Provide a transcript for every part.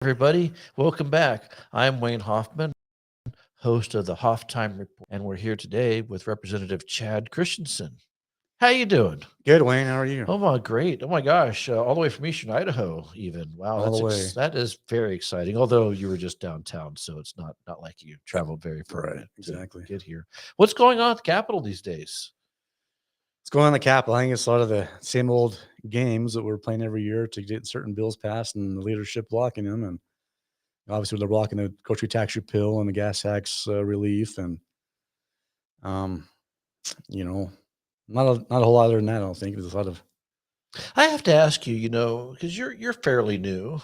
Everybody. Welcome back. I'm Wayne Hoffman, host of the Hoff Time Report, and we're here today with Representative Chad Christensen. How you doing? Good, Wayne. How are you? Oh my, great! Oh my gosh, all the way from Eastern Idaho, even. Wow, All the way. that is very exciting. Although you were just downtown, so it's not like you traveled very far Right, to exactly. get here. What's going on at the Capitol these days? What's going on in the Capitol? I think it's a lot of the same old games that we're playing every year to get certain bills passed and the leadership blocking them. And obviously, they're blocking the grocery tax repeal and the gas tax relief. And, um, you know, not a whole lot other than that, I don't think. There's a lot of. I have to ask you, because you're fairly new.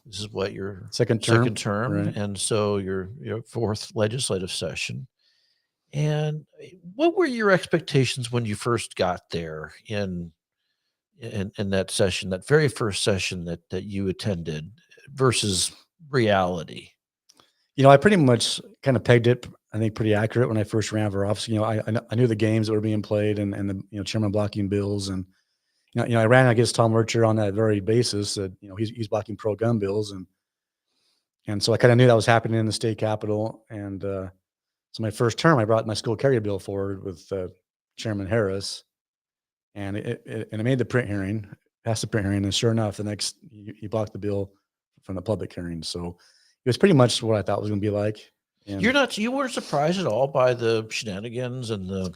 This is what your Second second term, term, right? and so your fourth legislative session. And what were your expectations when you first got there in that session, that very first session that you attended versus reality? I pretty much kind of pegged it, I think, pretty accurate when I first ran for office. I knew the games that were being played and the chairman blocking bills and I ran against Tom Lurcher on that very basis that he's blocking pro gun bills and so I kind of knew that was happening in the state capitol and so my first term I brought my school carry bill forward with Chairman Harris and it made the print hearing, passed the print hearing, and sure enough, the next he blocked the bill from the public hearing. So it was pretty much what I thought it was going to be like. And You weren't surprised at all by the shenanigans and the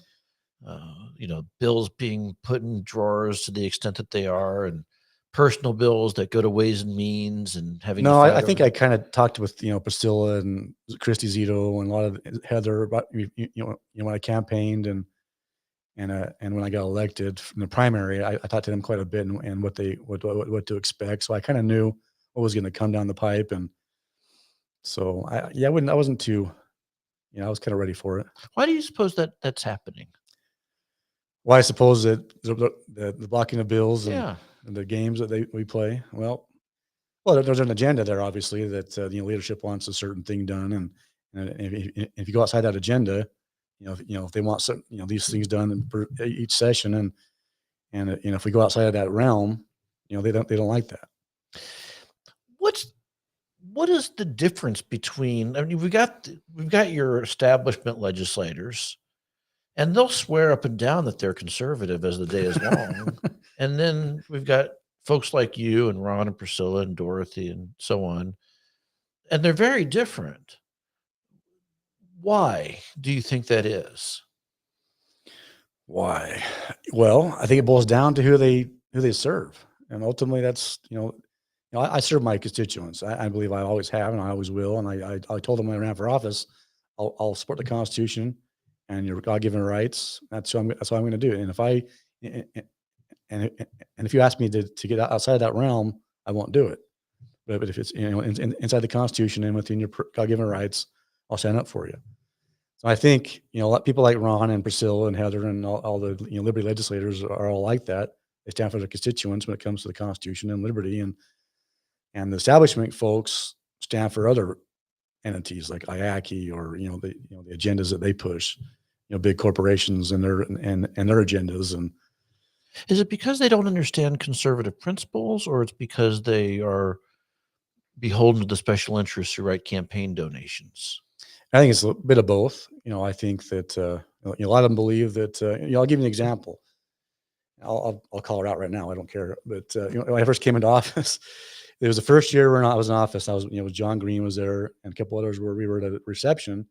bills being put in drawers to the extent that they are, and personal bills that go to Ways and Means and having you no, I fight think over. I kind of talked with Priscilla and Christy Zito and a lot of Heather about when I campaigned and when I got elected from the primary, I talked to them quite a bit and what to expect. So I kind of knew what was going to come down the pipe, and so I wasn't too, I was kind of ready for it. Why do you suppose that's happening? Well, I suppose that the blocking of bills Yeah. and the games that we play. Well, there's an agenda there, obviously, that leadership wants a certain thing done, and if you go outside that agenda, if they want some, these things done for each session, and if we go outside of that realm, they don't like that. What's what is the difference between, I mean, we've got your establishment legislators, and they'll swear up and down that they're conservative as the day is long. And then we've got folks like you and Ron and Priscilla and Dorothy and so on, and they're very different. Why do you think that is? Why? Well, I think it boils down to who they serve, and ultimately, that's I serve my constituents. I believe I always have, and I always will. And I told them when I ran for office, I'll support the Constitution and your God given rights. That's what I'm going to do. And if I and and if you ask me to get outside of that realm, I won't do it. But if it's inside the Constitution and within your God given rights, I'll stand up for you. So I think a lot people like Ron and Priscilla and Heather and all the liberty legislators are all like that. They stand for their constituents when it comes to the Constitution and liberty, and the establishment folks stand for other entities like IACI or the agendas that they push, big corporations and their agendas. And Is it because they don't understand conservative principles, or it's because they are beholden to the special interests who write campaign donations? I think it's a bit of both. I think that a lot of them believe that. I'll give you an example. I'll call her out right now. I don't care. But when I first came into office, it was the first year when I was in office. I was, John Green was there, and a couple others where we were at a reception,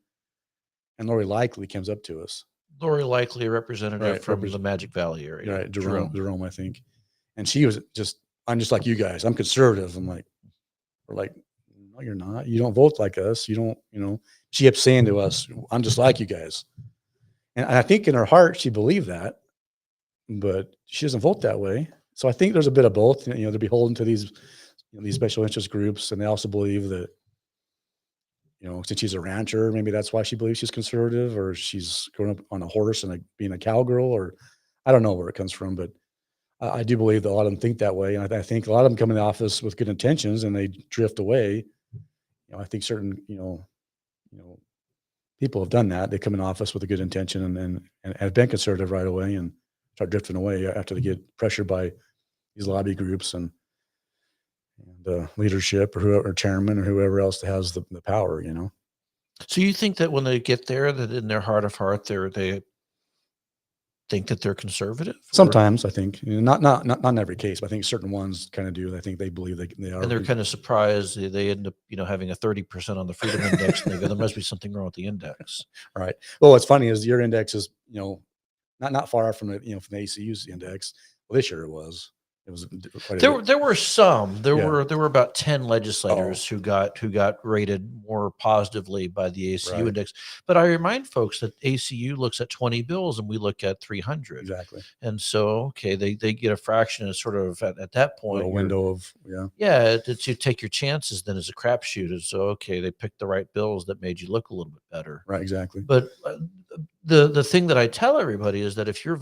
and Lori Likely comes up to us. Lori Likely, a representative Right, from the Magic Valley area. right, Jerome, I think, and she was I'm just like you guys. I'm conservative. We're like, no, you're not. You don't vote like us. You don't, She kept saying to us, I'm just like you guys, and I think in her heart she believed that, but she doesn't vote that way. So I think there's a bit of both. They're beholden to these special interest groups, and they also believe that, since she's a rancher, maybe that's why she believes she's conservative, or she's growing up on a horse and being a cowgirl, or I don't know where it comes from, but I do believe that a lot of them think that way, and I think a lot of them come in the office with good intentions and they drift away. I think certain you know people have done that. They come in office with a good intention and have been conservative right away and start drifting away after they get pressured by these lobby groups. And and leadership, or whoever, chairman, or whoever else that has the power. So you think that when they get there, that in their heart of heart, they think that they're conservative, Sometimes I think, not in every case, but I think certain ones kind of do. I think they believe they are. and they're kind of surprised they end up, having a 30% on the freedom index, and they go, there must be something wrong with the index. Right. Well, what's funny is your index is, not far from the, from the ACU's index. Well, this year it was. It was quite a bit. There were some. There Yeah. were about 10 legislators who got rated more positively by the ACU Right. index. But I remind folks that ACU looks at 20 bills and we look at 300. Exactly. And so, okay, they get a fraction of sort of at that point. A window of, it's you take your chances then as a crapshoot. And so, okay, they picked the right bills that made you look a little bit better. Right. Exactly. But the thing that I tell everybody is that if you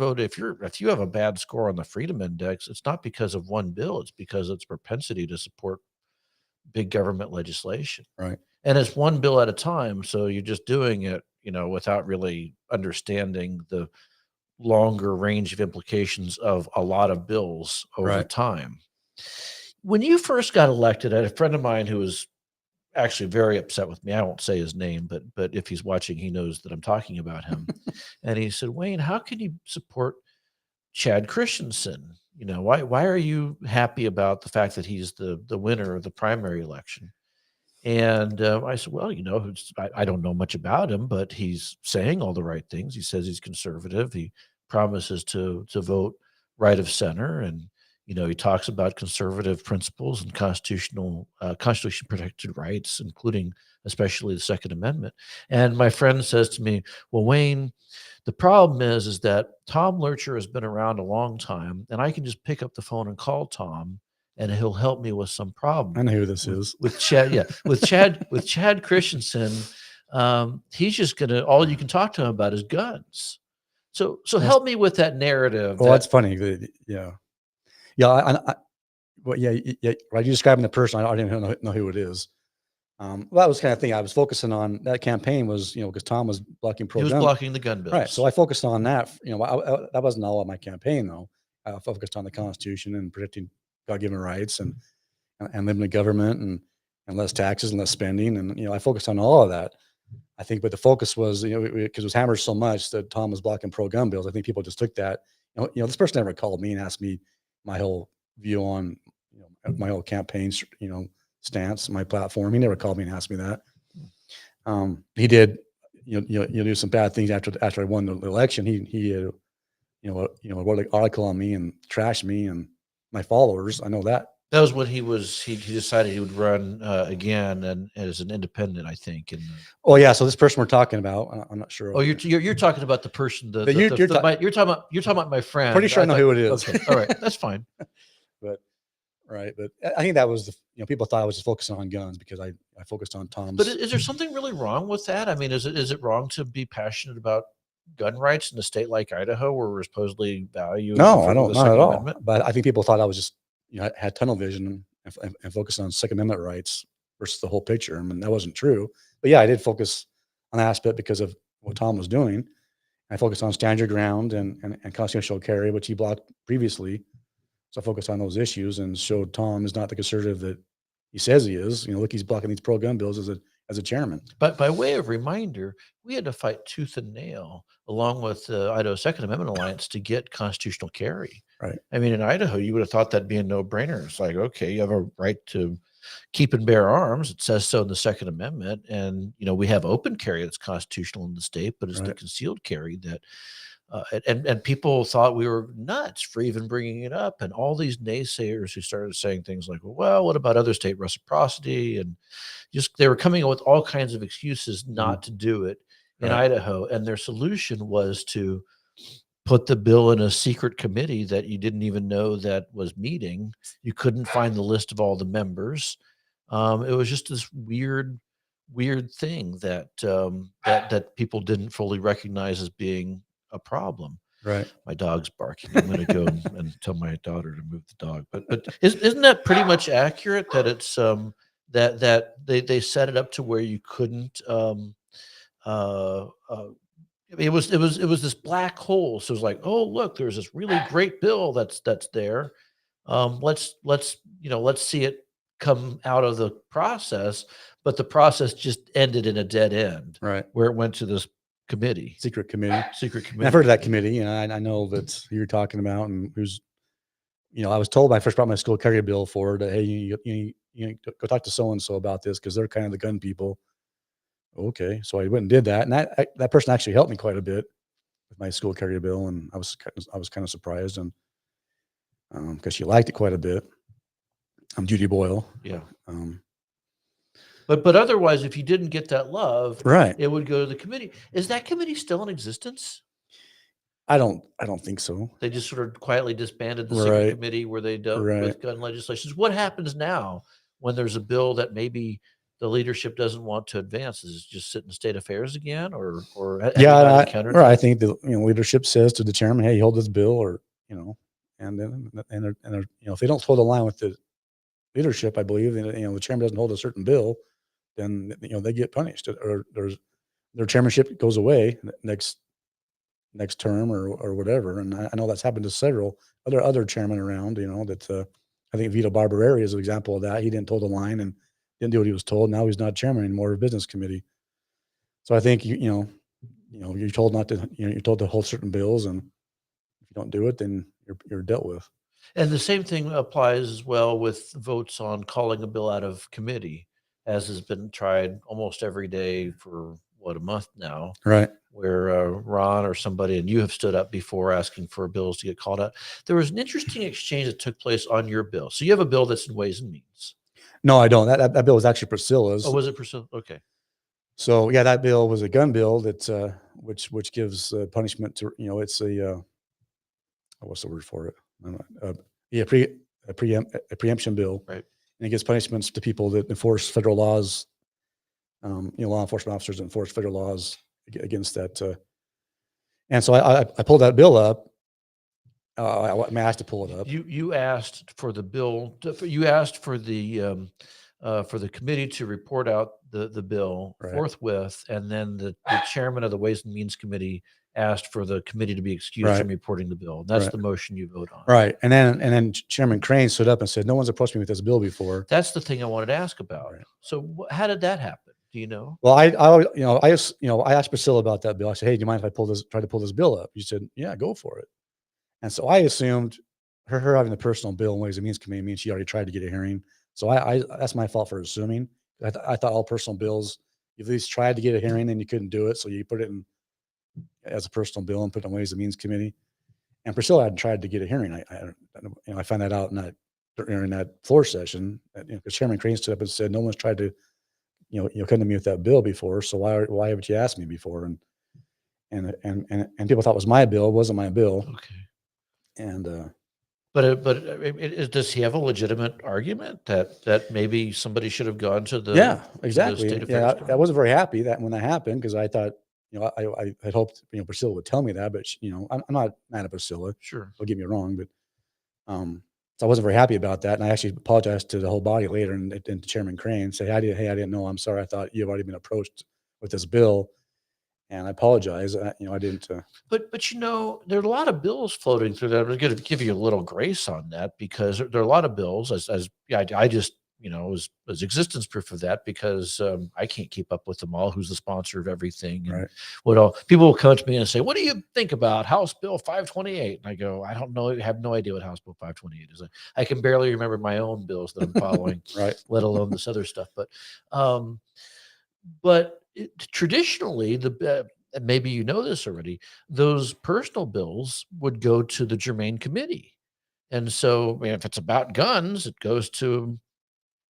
have a bad score on the freedom index, it's not because of one bill, it's because it's propensity to support big government legislation. Right. And it's one bill at a time. So you're just doing it, without really understanding the longer range of implications of a lot of bills over time. When you first got elected, I had a friend of mine who was actually very upset with me. I won't say his name, but if he's watching, he knows that I'm talking about him. And he said, "Wayne, how can you support Chad Christensen? Why are you happy about the fact that he's the winner of the primary election?" And I said, "Well, I don't know much about him, but he's saying all the right things. He says he's conservative. He promises to vote right of center, and he talks about conservative principles and constitution protected rights, including especially the Second Amendment." And my friend says to me, "Well, Wayne, the problem is that Tom Lurcher has been around a long time, and I can just pick up the phone and call Tom, and he'll help me with some problem." I know who this is. With Chad. Yeah, with Chad Christensen, he's just gonna, all you can talk to him about is guns. So help me with that narrative. Well, that's funny. Yeah. Well, yeah. Right. You describing the person. I didn't know who it is. Well, that was kind of thing I was focusing on. That campaign was, because Tom was blocking He was pro-gun. blocking the gun bills. Right. So I focused on that. That wasn't all of my campaign though. I focused on the Constitution and protecting God-given rights and limited government and less taxes and less spending. And, I focused on all of that. I think, but the focus was, because it was hammered so much that Tom was blocking pro-gun bills. I think people just took that, this person never called me and asked me my whole view on, my whole campaign, stance, my platform. He never called me and asked me that. He did, do some bad things after I won the election. He wrote an article on me and trashed me and my followers. I know that. That was when he decided he would run again and as an independent, I think. Oh yeah, so this person we're talking about, I'm not sure. Oh, you're talking about the person you're talking about my friend. Pretty sure I know who it is. Okay, all right, that's fine. But I think that was people thought I was just focusing on guns because I focused on Tom's. But is there something really wrong with that? I mean, is it wrong to be passionate about gun rights in a state like Idaho, where we're supposedly value? No, I don't, not at all. Amendment? But I think people thought I was just had tunnel vision and focused on Second Amendment rights versus the whole picture. I mean, that wasn't true. But yeah, I did focus on that aspect because of what Tom was doing. I focused on stand your ground and constitutional carry, which he blocked previously. So I focused on those issues and showed Tom is not the conservative that he says he is. Look, he's blocking these pro-gun bills as a chairman. But by way of reminder, we had to fight tooth and nail along with the Idaho Second Amendment Alliance to get constitutional carry. Right. I mean, in Idaho, you would have thought that'd be a no-brainer. It's like, okay, you have a right to keep and bear arms. It says so in the Second Amendment. And, we have open carry that's constitutional in the state, but it's the concealed carry that and people thought we were nuts for even bringing it up. And all these naysayers who started saying things like, well, what about other state reciprocity? And they were coming up with all kinds of excuses not to do it in Idaho. And their solution was to put the bill in a secret committee that you didn't even know that was meeting. You couldn't find the list of all the members. It was just this weird thing that that people didn't fully recognize as being a problem. Right. My dog's barking. I'm going to go and tell my daughter to move the dog. But isn't that pretty much accurate that it's that they set it up to where you couldn't it was this black hole. So it was like, oh, look, there's this really great bill that's there. Let's see it come out of the process, but the process just ended in a dead end, Right. where it went to this committee, Secret committee. secret committee. And I've heard of that committee, and I know that's who you're talking about, and who's, I was told when I first brought my school carry bill forward that, hey, you need to go talk to so and so about this because they're kind of the gun people. Okay, so I went and did that, and that person actually helped me quite a bit with my school carry bill, and I was kind of surprised, and because she liked it quite a bit. Judy Boyle. Yeah. Um, But otherwise, if you didn't get that love, right. it would go to the committee. Is that committee still in existence? I don't think so. They just sort of quietly disbanded the secret Right. committee where they dealt Right. with gun legislations. What happens now when there's a bill that maybe the leadership doesn't want to advance? Does it just sit in state affairs again, or have you Yeah, not encountered I that? think the leadership says to the chairman, "Hey, hold this bill," or and then they're, if they don't hold the line with the leadership, I believe, and the chairman doesn't hold a certain bill, then they get punished, or their chairmanship goes away next term or whatever. And I know that's happened to several other chairmen around. That I think Vito Barbareri is an example of that. He didn't toe the line and didn't do what he was told. Now he's not chairman anymore of business committee. So I think you're told not to. You're told to hold certain bills, and if you don't do it, then you're dealt with. And the same thing applies as well with votes on calling a bill out of committee, as has been tried almost every day for a month now, Right. where Ron or somebody, and you have stood up before asking for bills to get called out. There was an interesting exchange that took place on your bill. So you have a bill that's in Ways and Means. No, I don't. That bill was actually Priscilla's. Oh, was it Priscilla? Okay. So yeah, that bill was a gun bill that which gives punishment to it's a what's the word for it? I don't know. Yeah, a preemption bill, Right. and it gives punishments to people that enforce federal laws. Law enforcement officers enforce federal laws against that. And so I pulled that bill up. I'm asked to pull it up. You asked for the bill. You asked for the committee to report out the bill Right. forthwith, and then the chairman of the Ways and Means Committee asked for the committee to be excused Right. from reporting the bill. That's Right. the motion you vote on. Right. And then Chairman Crane stood up and said, "No one's approached me with this bill before." That's the thing I wanted to ask about. Right. So how did that happen? Do you know? Well, I asked Priscilla about that bill. I said, "Hey, do you mind if I try to pull this bill up?" She said, "Yeah, go for it." And so I assumed her having the personal bill in Ways and Means Committee means she already tried to get a hearing. So I that's my fault for assuming. I thought all personal bills, you at least tried to get a hearing and you couldn't do it, so you put it in as a personal bill and put it in Ways and Means Committee. And Priscilla hadn't tried to get a hearing. I found that out during that floor session. Because Chairman Crane stood up and said, "No one's tried to, come to me with that bill before. So why haven't you asked me before?" And people thought it was my bill. It wasn't my bill. Okay. And does he have a legitimate argument that maybe somebody should have gone to the yeah, the exactly. state affairs Yeah, I committee? wasn't very happy when that happened because I thought, I had hoped, Priscilla would tell me that, but I'm not mad at Priscilla. Sure. Don't get me wrong, but so I wasn't very happy about that, and I actually apologized to the whole body later, and to Chairman Crane, say, "Hey, I didn't know. I'm sorry. I thought you've already been approached with this bill, and I apologize. I didn't." But there are a lot of bills floating through that. I'm going to give you a little grace on that because there are a lot of bills. I just as existence proof of that because I can't keep up with them all. Who's the sponsor of everything? And Right. what all people will come to me and say, "What do you think about House Bill 528?" And I go, "I don't know. I have no idea what House Bill 528 is. I can barely remember my own bills that I'm following, Right. let alone this other stuff." But traditionally, and maybe you know this already, those personal bills would go to the germane committee. And so if it's about guns, it goes to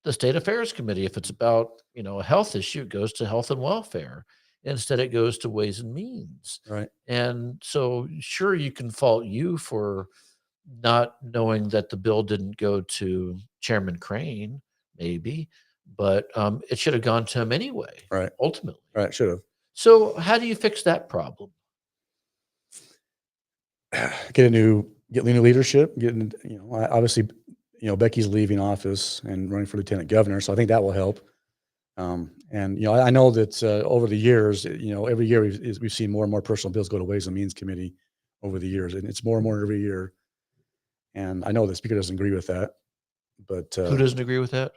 the State Affairs Committee. If it's about, a health issue, it goes to Health and Welfare. Instead, it goes to Ways and Means. Right. And so, sure, you can fault you for not knowing that the bill didn't go to Chairman Crane, maybe, but it should have gone to him anyway, Right. ultimately. Right. Should have. So, how do you fix that problem? Get new leadership. Obviously, Becky's leaving office and running for lieutenant governor, so I think that will help. And I know that over the years, every year we've seen more and more personal bills go to Ways and Means Committee over the years, and it's more and more every year. And I know the speaker doesn't agree with that, but Who doesn't agree with that?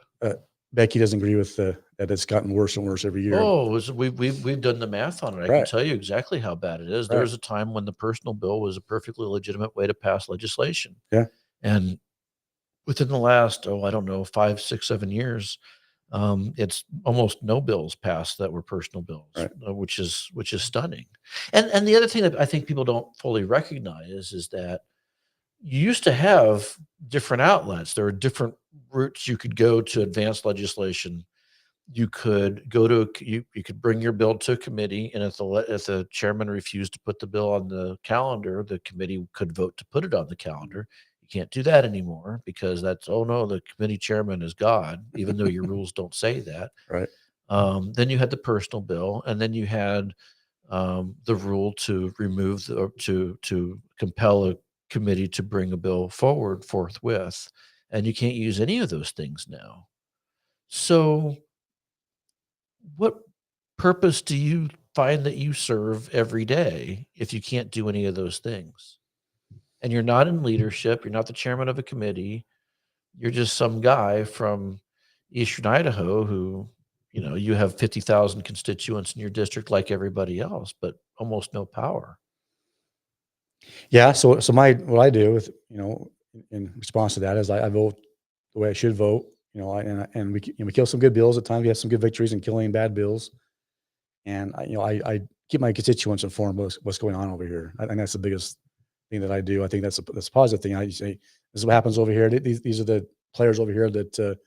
Becky doesn't agree with that it's gotten worse and worse every year. Oh, we've done the math on it. I can Right. tell you exactly how bad it is. There Right. was a time when the personal bill was a perfectly legitimate way to pass legislation. Yeah. And within the last, I don't know, 5, 6, 7 years, it's almost no bills passed that were personal bills, Right. which is stunning. And the other thing that I think people don't fully recognize is that you used to have different outlets. There were different routes you could go to advance legislation. You could go to you could bring your bill to a committee, and if the chairman refused to put the bill on the calendar, the committee could vote to put it on the calendar. You can't do that anymore because that's, oh no, the committee chairman is God, even though your rules don't say that. Right. Then you had the personal bill, and then you had the rule to remove or to compel a committee to bring a bill forward forthwith, and you can't use any of those things now. So what purpose do you find that you serve every day if you can't do any of those things? And you're not in leadership, you're not the chairman of a committee, you're just some guy from Eastern Idaho who, you have 50,000 constituents in your district like everybody else, but almost no power. Yeah. So what I do with, in response to that is I vote the way I should vote, and we kill some good bills at times. We have some good victories in killing bad bills. And I keep my constituents informed what's going on over here. I think that's the biggest thing that I do. I think that's a positive thing. I say, this is what happens over here. These are the players over here that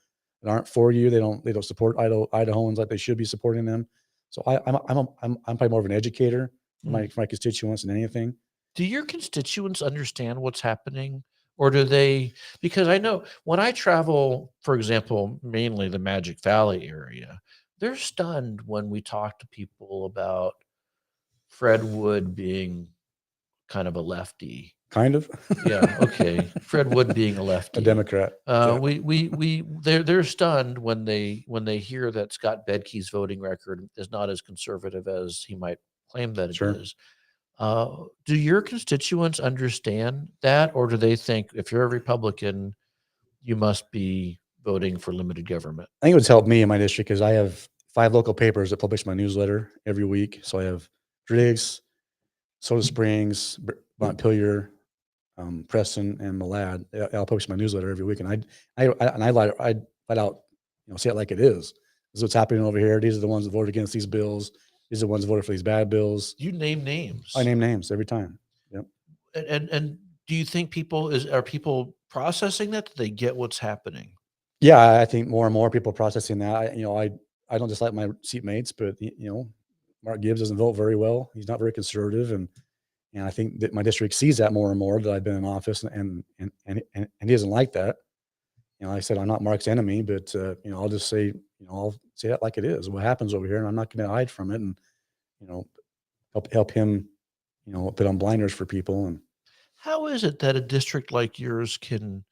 aren't for you. They don't support Idahoans like they should be supporting them. So I'm probably more of an educator for Mm. my constituents than anything. Do your constituents understand what's happening? Or do they, because I know when I travel, for example, mainly the Magic Valley area, they're stunned when we talk to people about Fred Wood being kind of a lefty. Kind of. Yeah, okay. Fred Wood being a A lefty. Democrat. Yeah. They're stunned when they hear that Scott Bedke's voting record is not as conservative as he might claim that it Sure. is. Do your constituents understand that, or do they think if you're a Republican, you must be voting for limited government? I think it would help me in my district because I have 5 local papers that publish my newsletter every week. So I have Driggs, Soda Springs, Montpelier, Preston, and Malad. I'll publish my newsletter every week, and I let out, say it like it is. This is what's happening over here. These are the ones that voted against these bills. These are the ones that voted for these bad bills. You name names. I name names every time. Yep. And do you think are people processing that? Do they get what's happening? Yeah, I think more and more people are processing that. I don't dislike my seatmates, but Mark Gibbs doesn't vote very well. He's not very conservative, and I think that my district sees that more and more that I've been in office, and he doesn't like that. I said I'm not Mark's enemy, but I'll just say, I'll say that like it is. What happens over here, and I'm not going to hide from it, and you know, help him, put on blinders for people. And How is it that a district like yours can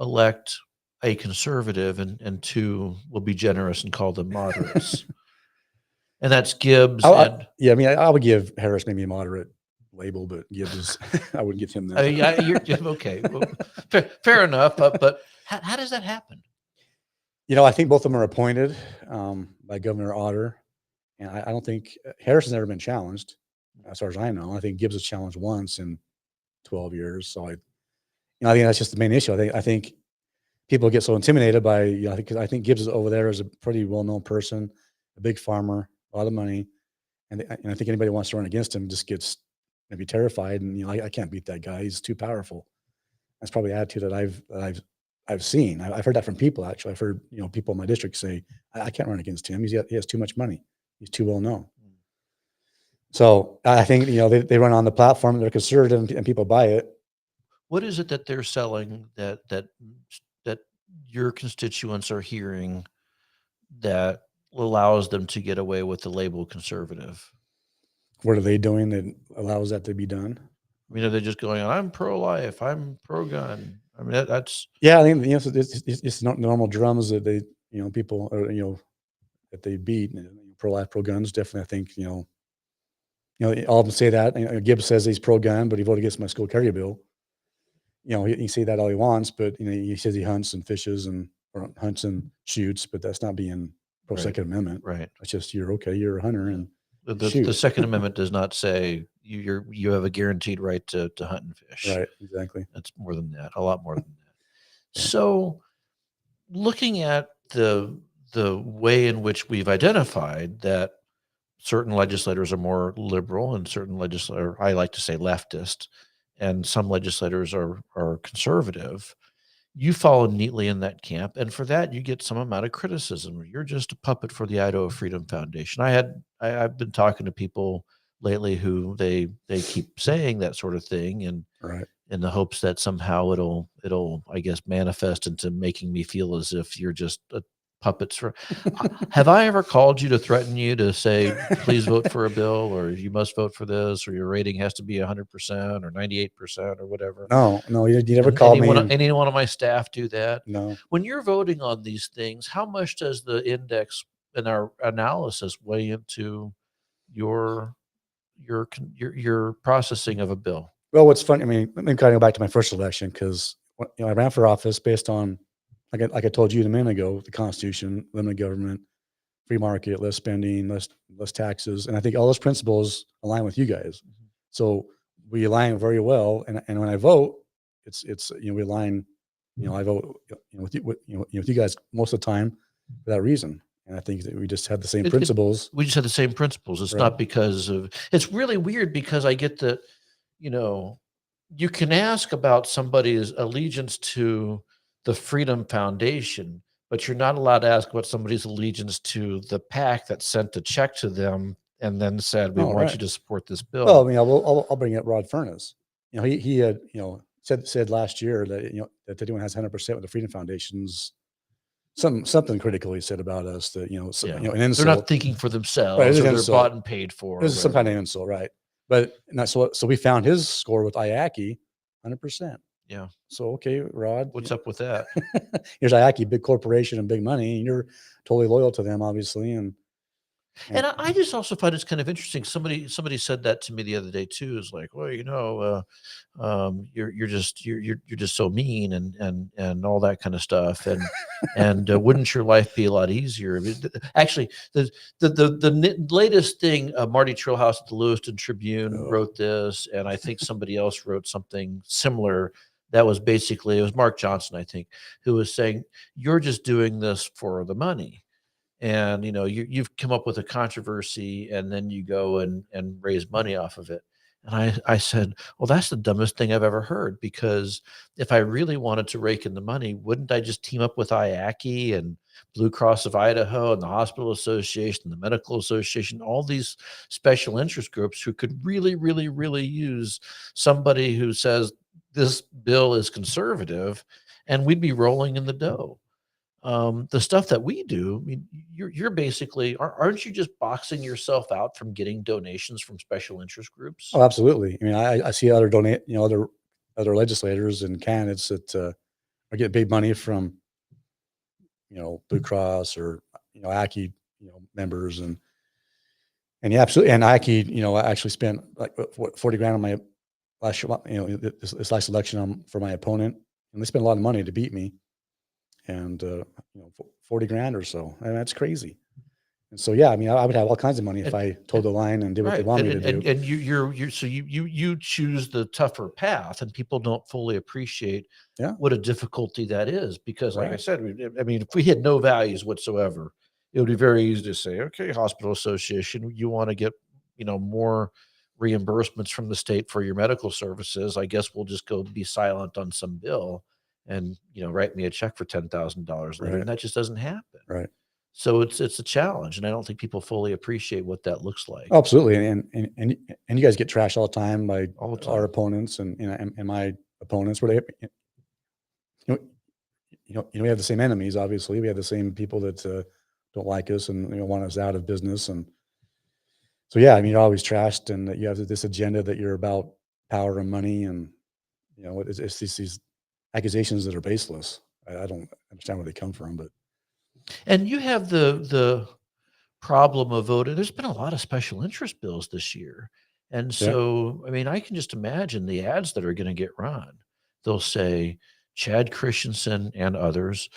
elect a conservative and two, will be generous and call them moderates? And that's Gibbs yeah, I mean, I would give Harris maybe a moderate label, but Gibbs is, I wouldn't give him that. yeah, you're okay. Well, fair enough. But how does that happen? I think both of them are appointed by Governor Otter, and I don't think Harris has never been challenged, as far as I know. I think Gibbs was challenged once in 12 years. So I think that's just the main issue. I think people get so intimidated by, I think Gibbs is over there is a pretty well-known person, a big farmer, a lot of money, and I think anybody who wants to run against him just gets maybe terrified, and I can't beat that guy. He's too powerful. That's probably the attitude that I've seen. I've heard that from people, actually. I've heard, people in my district say, I can't run against him. He has too much money. He's too well known. So I think, they run on the platform, they're conservative, and people buy it. What is it that they're selling that your constituents are hearing that allows them to get away with the label conservative? What are they doing that allows that to be done? I mean, are they just going, I'm pro-life, I'm pro-gun? I mean, that's... Yeah, I think, it's not normal drums that they, people are, that they beat. Pro-life, pro-guns, definitely, I think, all of them say that. Gibbs says he's pro-gun, but he voted against my school carry bill. He can say that all he wants, but he says he hunts and fishes or or hunts and shoots, but that's not being pro Right. Second Amendment. Right. It's just you're a hunter and The shoot. Second Amendment does not say you have a guaranteed right to hunt and fish. Right. Exactly. It's more than that, a lot more than that. Yeah. So, looking at the way in which we've identified that certain legislators are more liberal and certain legislators, I like to say leftist, and some legislators are conservative. You fall neatly in that camp, and for that you get some amount of criticism. You're just a puppet for the Idaho Freedom Foundation. I've been talking to people lately who they keep saying that sort of thing, and Right. in the hopes that somehow it'll I guess manifest into making me feel as if you're just a puppets for. Have I ever called you to threaten you to say, please vote for a bill, or you must vote for this, or your rating has to be 100% or 98% or whatever? No, you never And called me. And, any one of my staff do that? no, When you're voting on these things, how much does the index in our analysis weigh into your your processing of a bill? well, what's funny, I mean, let me kind of go back to my first election because I ran for office based on, like I told you a minute ago, the Constitution, limited government, free market, less spending, less taxes, and I think all those principles align with you guys. So we align very well, and when I vote, it's we align. I vote with you guys most of the time for that reason, and I think that we just have the same It principles. We just have the same principles. It's Right. not because of, it's really weird because I get that, you know, you can ask about somebody's allegiance to the Freedom Foundation, but you're not allowed to ask about somebody's allegiance to the PAC that sent a check to them and then said, "We Oh, want right. you to support this Well, bill." I mean, I'll bring up Rod Furness. He had said last year that that anyone has 100% with the Freedom Foundations. Something critical he said about us that Yeah. an They're insult. not thinking for Right, themselves, it's or an they're bought insult. and paid for, or This is some kind whatever. of insult, right? But not so we found his score with IACI, 100%. Yeah. So okay, Rod, What's up with that? here's IACI, big corporation and big money, and you're totally loyal to them, obviously, and And I just also find it's kind of interesting. Somebody said that to me the other day too. Is like, well, you're just so mean and all that kind of stuff. And wouldn't your life be a lot easier? I mean, actually, latest thing, Marty Trillhouse at the Lewiston Tribune oh, wrote this, and I think somebody else wrote something similar. That was basically, it was Mark Johnson, I think, who was saying, you're just doing this for the money, and you've come up with a controversy and then you go and raise money off of it. And I said, well, that's the dumbest thing I've ever heard, because if I really wanted to rake in the money, wouldn't I just team up with IACI and Blue Cross of Idaho and the Hospital Association, the Medical Association, all these special interest groups who could really, really, really use somebody who says this bill is conservative, and we'd be rolling in the dough. The stuff that we do, I mean, you're basically, aren't you just boxing yourself out from getting donations from special interest groups? oh, absolutely. I mean, I see other other legislators and candidates that are getting big money from Blue Cross or ACI members and yeah, absolutely. And ACI I actually spent like 40 grand on my last this last election for my opponent, and they spent a lot of money to beat me, and 40 grand or so, and that's crazy. And so yeah, I mean, I would have all kinds of money if And, I told the line and did what they right, want me to do. and you're so you choose the tougher path, and people don't fully appreciate Yeah, what a difficulty that is, because, like I right, said, I mean, if we had no values whatsoever, it would be very easy to say, okay, hospital association, you want to get more reimbursements from the state for your medical services. I guess we'll just go be silent on some bill, and write me a check for $10,000 later, right, and that just doesn't happen. right. So it's a challenge, and I don't think people fully appreciate what that looks like Oh, absolutely, and you guys get trashed all the time by all the our time. opponents and my opponents. Where they, you we have the same enemies. Obviously, we have the same people that don't like us and want us out of business. And so, yeah, I mean, you're always trashed, and you have this agenda that you're about power and money, and it's these accusations that are baseless. I don't understand where they come from, but And you have the problem of voting. There's been a lot of special interest bills this year. And yeah, so, I mean, I can just imagine the ads that are going to get run. They'll say Chad Christensen and others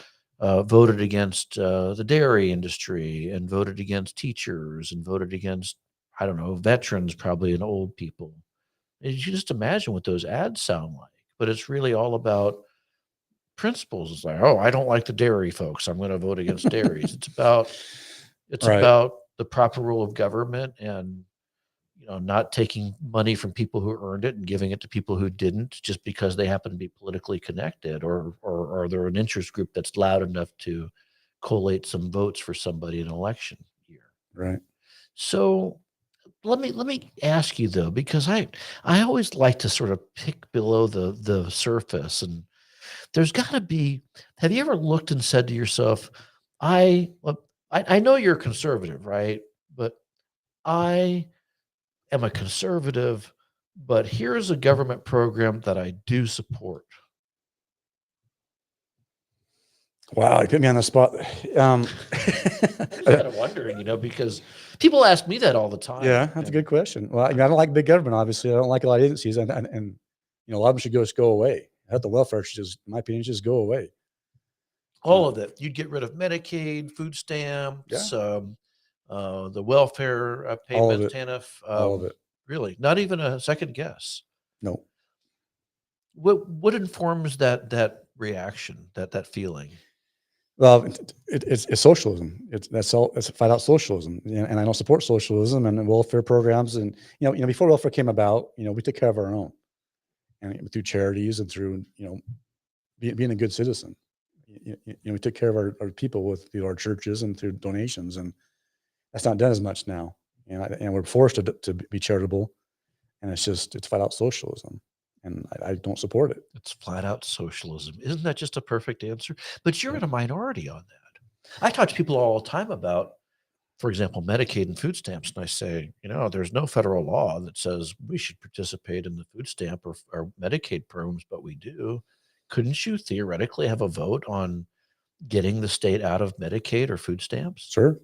voted against the dairy industry and voted against teachers and voted against, I don't know, veterans probably and old people. And you can just imagine what those ads sound like. But it's really all about principles. It's like, oh, I don't like the dairy folks. I'm going to vote against dairies. It's Right. about the proper rule of government and not taking money from people who earned it and giving it to people who didn't just because they happen to be politically connected or they're an interest group that's loud enough to collate some votes for somebody in an election year. Right. So let me ask you though, because I always like to sort of pick below the surface, and there's got to be. Have you ever looked and said to yourself, well, I know you're conservative, right? But I am a conservative, but here's a government program that I do support. Wow, you put me on the spot. I'm kind of wondering, because people ask me that all the time. Yeah, that's a good question. Well, I don't like big government, obviously. I don't like a lot of agencies, and a lot of them should just go away. Health and welfare should just, in my opinion, just go away. All of it. You'd get rid of Medicaid, food stamps, the welfare All of payments, it. TANF. All of it. Really, not even a second guess. No. What informs that reaction, that feeling? Well, it's socialism. That's all. It's flat out socialism, and I don't support socialism and welfare programs. And before welfare came about, we took care of our own, and through charities and through being a good citizen. We took care of our people with our churches and through donations, and that's not done as much now. And we're forced to be charitable, and it's flat out socialism, and I don't support it. It's flat out socialism. Isn't that just a perfect answer? But you're in a minority on that. I talk to people all the time about, for example, Medicaid and food stamps, and I say, there's no federal law that says we should participate in the food stamp or Medicaid programs, but we do. Couldn't you theoretically have a vote on getting the state out of Medicaid or food stamps? Sure,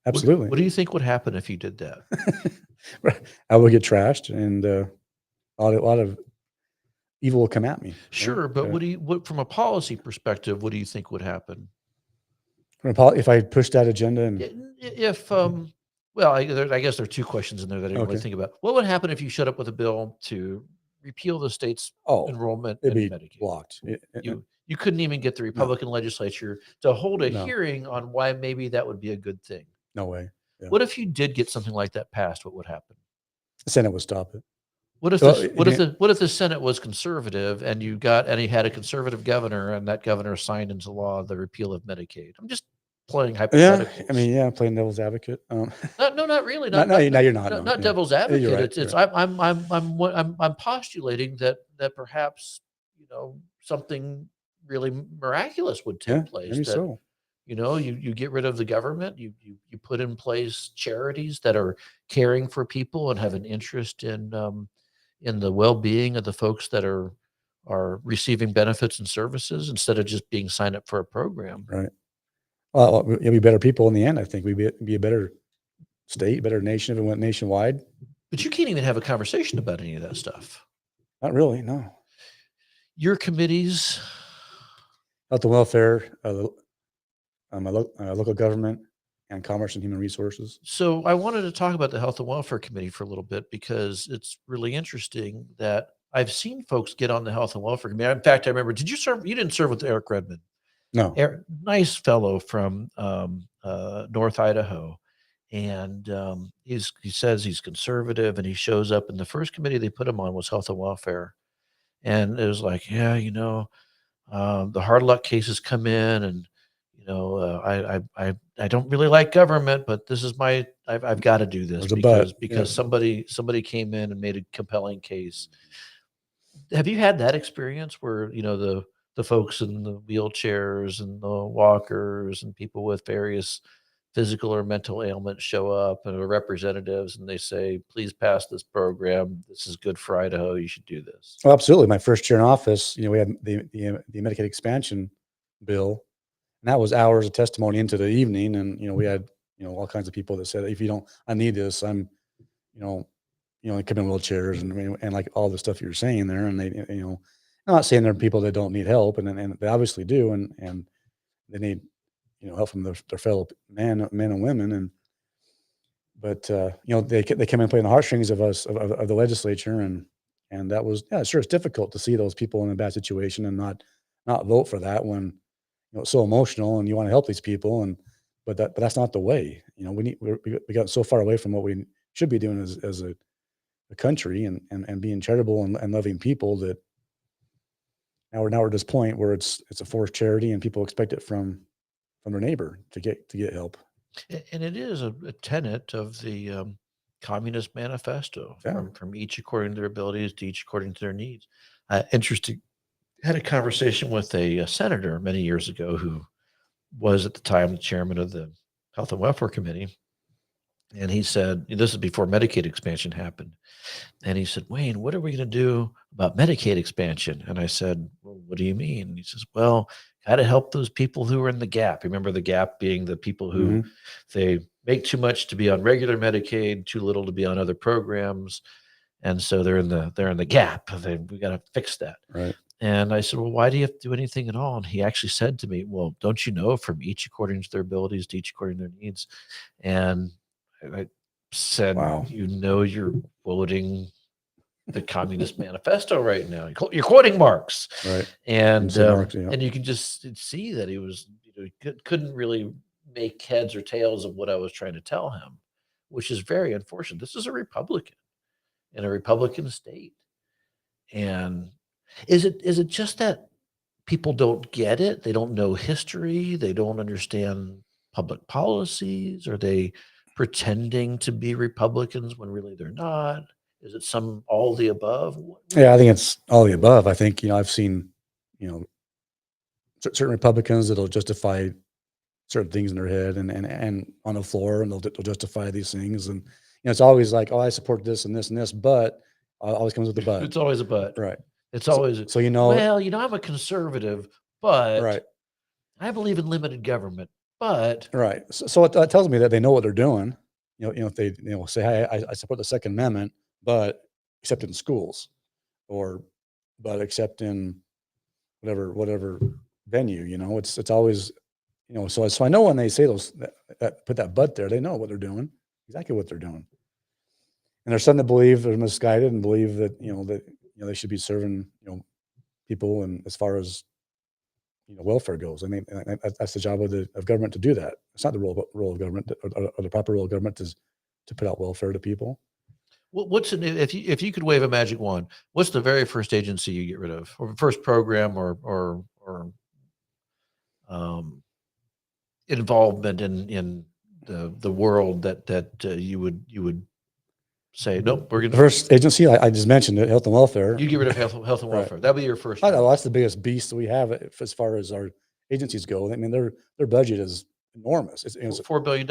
absolutely. What do you think would happen if you did that? I would get trashed, and a lot of evil will come at me. Sure, but what from a policy perspective, what do you think would happen? If I push that agenda, and If well, I guess there are two questions in there that I didn't really think about. What would happen if you showed up with a bill to repeal the state's enrollment in it'd be Medicaid? blocked. You couldn't even get the Republican legislature to hold a hearing on why maybe that would be a good thing. No way. Yeah. What if you did get something like that passed? What would happen? The Senate would stop it. What if the Senate was conservative and you had a conservative governor and that governor signed into law the repeal of Medicaid? I'm just playing hypotheticals. Yeah, I mean, playing devil's advocate. No, not really. No, you're not. Not devil's advocate. You're right, It's I'm postulating that perhaps something really miraculous would take place. Maybe so. You get rid of the government. You put in place charities that are caring for people and have an interest in the well-being of the folks that are receiving benefits and services instead of just being signed up for a program. Right. Well, we'll be better people in the end. I think we'd be a better state, better nation if it went nationwide. But you can't even have a conversation about any of that stuff. Not really, no. Your committees, health and welfare, local government, and commerce and human resources. So I wanted to talk about the health and welfare committee for a little bit because it's really interesting that I've seen folks get on the health and welfare committee. In fact, I remember, you didn't serve with Eric Redmond. No. Nice fellow from North Idaho. And he says he's conservative, and he shows up, and the first committee they put him on was health and welfare. And it was like, the hard luck cases come in, and I don't really like government, but this is I've got to do this because somebody came in and made a compelling case. Have you had that experience where the folks in the wheelchairs and the walkers and people with various physical or mental ailments show up and are representatives and they say, please pass this program. This is good for Idaho. You should do this. Well, absolutely. My first year in office, we had the Medicaid expansion bill, and that was hours of testimony into the evening. And, we had, all kinds of people that said, if I need this, I'm, they come in wheelchairs and like all the stuff you're saying there. And they, I'm not saying there are people that don't need help, and they obviously do. And they need, help from their fellow men and women. But they come in and play in the heartstrings of us, of the legislature. And that was, yeah, sure. It's difficult to see those people in a bad situation and not vote for that when, it's so emotional and you want to help these people. But that's not the way. We got so far away from what we should be doing as a country, and being charitable and loving people, that now we're at this point where it's a forced charity and people expect it from their neighbor to get help. And it is a tenet of the Communist Manifesto, Yeah. from each according to their abilities to each according to their needs. Interesting. Had a conversation with a senator many years ago who was at the time the chairman of the Health and Welfare Committee. And he said, this is before Medicaid expansion happened. And he said, Wayne, what are we going to do about Medicaid expansion? And I said, well, what do you mean? And he says, well, got to help those people who are in the gap. Remember the gap being the people who Mhm. they make too much to be on regular Medicaid, too little to be on other programs. And so they're in the gap. We got to fix that. Right. And I said, well, why do you have to do anything at all? And he actually said to me, well, don't you know, from each according to their abilities to each according to their needs? And I said, Wow. you're quoting the Communist Manifesto right now. You're quoting Marx. Right. And St. Mark's, yeah. and you can just see that he was, couldn't really make heads or tails of what I was trying to tell him, which is very unfortunate. This is a Republican in a Republican state. And is it just that people don't get it? They don't know history. They don't understand public policies. Are they pretending to be Republicans when really they're not? Is it all the above? Yeah, I think it's all the above. I think, I've seen, you know, certain Republicans that'll justify certain things in their head and on the floor, and they'll justify these things. And, it's always like, oh, I support this and this and this, but always comes with the but. It's always a but. Right. It's So, always so well, I'm a conservative, but right, I believe in limited government. But right. So that tells me that they know what they're doing. If they say, hey, I support the Second Amendment, but except in schools, or but except in whatever venue. It's always, so I know when they say that put that but there, they know what they're doing, exactly what they're doing. And there's some that believe they're misguided and believe that, they should be serving, people, and as far as, welfare goes. I mean, that's the job of government to do that. It's not the role of government, or the proper role of government is to put out welfare to people. if you could wave a magic wand, what's the very first agency you get rid of, or first program, or um, involvement in the world that you would say, nope, we're The gonna first agency I just mentioned, it, health and welfare. you get rid of health and Right. welfare. That'd be your first. I know that's the biggest beast that we have as far as our agencies go. I mean, their budget is enormous. It's $4 billion.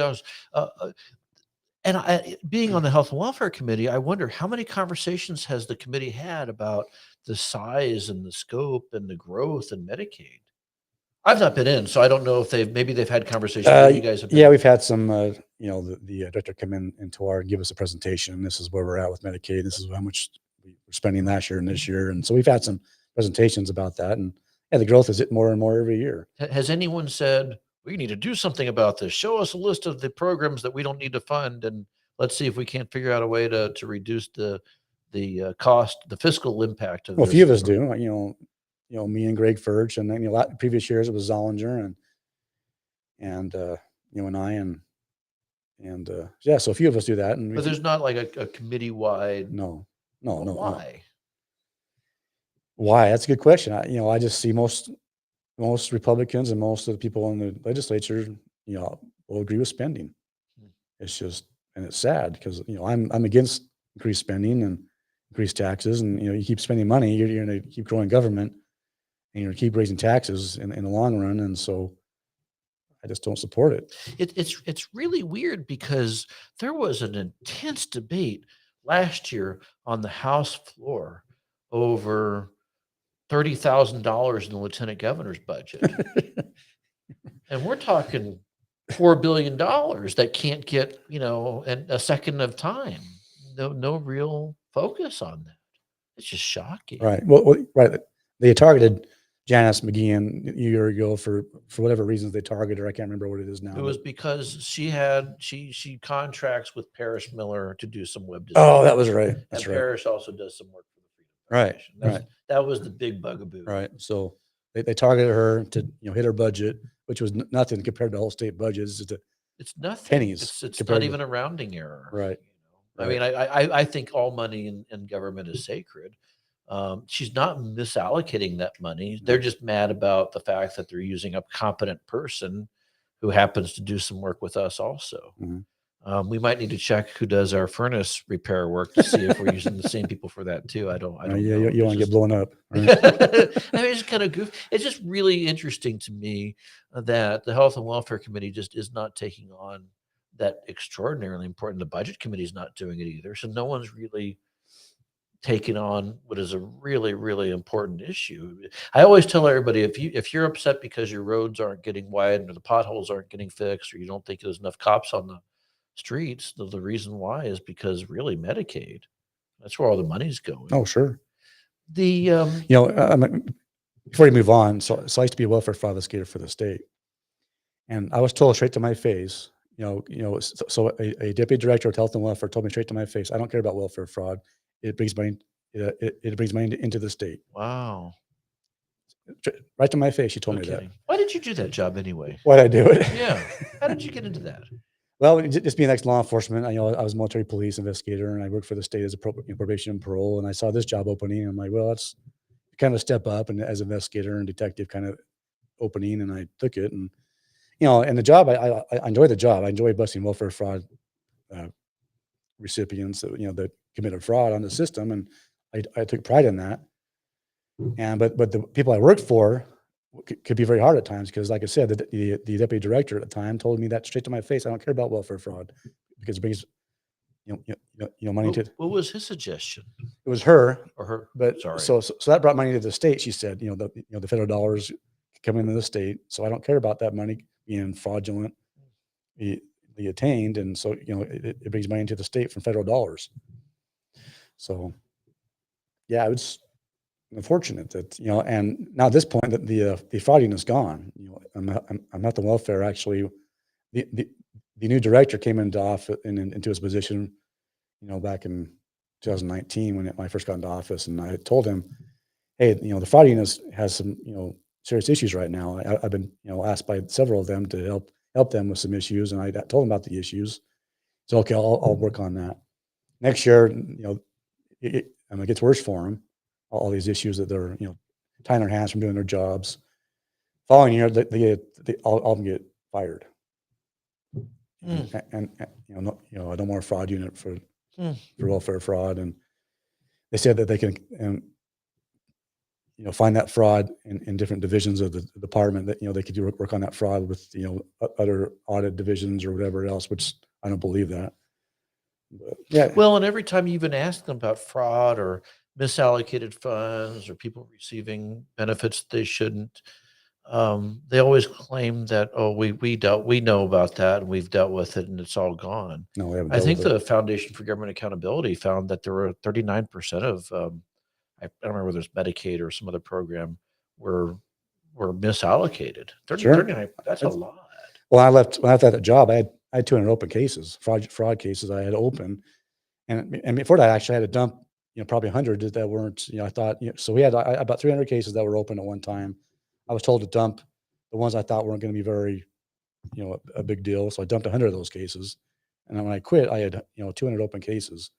And being on the Health and Welfare Committee, I wonder how many conversations has the committee had about the size and the scope and the growth in Medicaid? I've not been in, so I don't know if they've had conversations where you guys have been. yeah, we've had some, the director come into our and give us a presentation. This is where we're at with Medicaid. This is how much we're spending last year and this year. And so we've had some presentations about that. And yeah, the growth is more and more every year. Has anyone said, we need to do something about this? Show us a list of the programs that we don't need to fund, and let's see if we can't figure out a way to reduce the cost, the fiscal impact of Well, a this. few of us do, me and Greg Furch, and then, previous years it was Zollinger and I, yeah, so a few of us do that. And But there's not like a committee-wide. no. Why? Why? That's a good question. I just see most Republicans and most of the people in the legislature, will agree with spending. It's just, and it's sad because, I'm against increased spending and increased taxes. And, you keep spending money, you're going to keep growing government, and you're going to keep raising taxes in the long run. And so I just don't support it. It's really weird because there was an intense debate last year on the House floor over $30,000 in the lieutenant governor's budget. And we're talking $4 billion that can't get, a second of time. No real focus on that. It's just shocking. Right. Well, right. They targeted Janice McGeehan a year ago for whatever reasons they targeted her. I can't remember what it is now. It was because she contracts with Paris Miller to do some web design. Oh, that was right. And That's right. Paris also does some work for the Freedom Right, Foundation. right. That was the big bugaboo. Right. So they targeted her to hit her budget, which was nothing compared to the whole state budget. It's just It's nothing. pennies It's compared not to- even a rounding error. Right. I mean, I think all money in government is sacred. She's not misallocating that money. They're just mad about the fact that they're using a competent person who happens to do some work with us also. Mhm. We might need to check who does our furnace repair work to see if we're using the same people for that too. I don't know. Yeah, you want to get blown up. Right? I mean, it's kind of goofy. It's just really interesting to me that the Health and Welfare Committee just is not taking on that extraordinarily important. The Budget Committee is not doing it either. So no one's really taking on what is a really, really important issue. I always tell everybody, if you're upset because your roads aren't getting widened or the potholes aren't getting fixed or you don't think there's enough cops on the streets, the reason why is because really Medicaid. That's where all the money's going. Oh, sure. The before you move on, so I used to be a welfare fraud investigator for the state, and I was told straight to my face, so a deputy director of health and welfare told me straight to my face, I don't care about welfare fraud. It brings money. It brings money into the state. Wow. Right to my face, she told No me kidding. that. Why did you do that job anyway? Why'd I do it? Yeah. How did you get into that? Well, just being ex law enforcement, I was a military police investigator, and I worked for the state as a probation and parole. And I saw this job opening, and I'm like, well, that's kind of a step up, and as investigator and detective kind of opening, and I took it. And and the job, I enjoy the job. I enjoy busting welfare fraud recipients, that committed fraud on the system, and I took pride in that. And but the people I worked for could be very hard at times because, like I said, the deputy director at the time told me that straight to my face. I don't care about welfare fraud because it brings money to. What was his suggestion? It was her, Or her? but Sorry. so that brought money to the state. She said, the federal dollars come into the state, so I don't care about that money being fraudulent, the attained, and so it brings money into the state from federal dollars. So, yeah, it's unfortunate that and now at this point that the frauding is gone. I'm not the welfare actually. The new director came into office into his position, back in 2019 when I first got into office, and I told him, hey, the frauding has some serious issues right now. I've been asked by several of them to help them with some issues, and I told them about the issues. So okay, I'll work on that. Next year, it gets worse for them. All these issues that they're tying their hands from doing their jobs. Following year, all of them get fired. And no more fraud unit for welfare fraud, and they said that they can find that fraud in different divisions of the department, that they could do work on that fraud with other audit divisions or whatever else, which I don't believe that. But, yeah. Well, and every time you even ask them about fraud or misallocated funds or people receiving benefits they shouldn't, they always claim that, oh, we know about that and we've dealt with it and it's all gone. No, we haven't I dealt think with it. the Foundation for Government Accountability found that there were 39% of I don't remember whether it's Medicaid or some other program were misallocated. 30, Sure. 39, that's a lot. When I left that job, I had 200 open cases, fraud cases I had open, and before that, I actually had to dump probably 100 that weren't. I thought so we had about 300 cases that were open at one time. I was told to dump the ones I thought weren't going to be very a big deal, so I dumped 100 of those cases, and then when I quit, I had 200 open cases.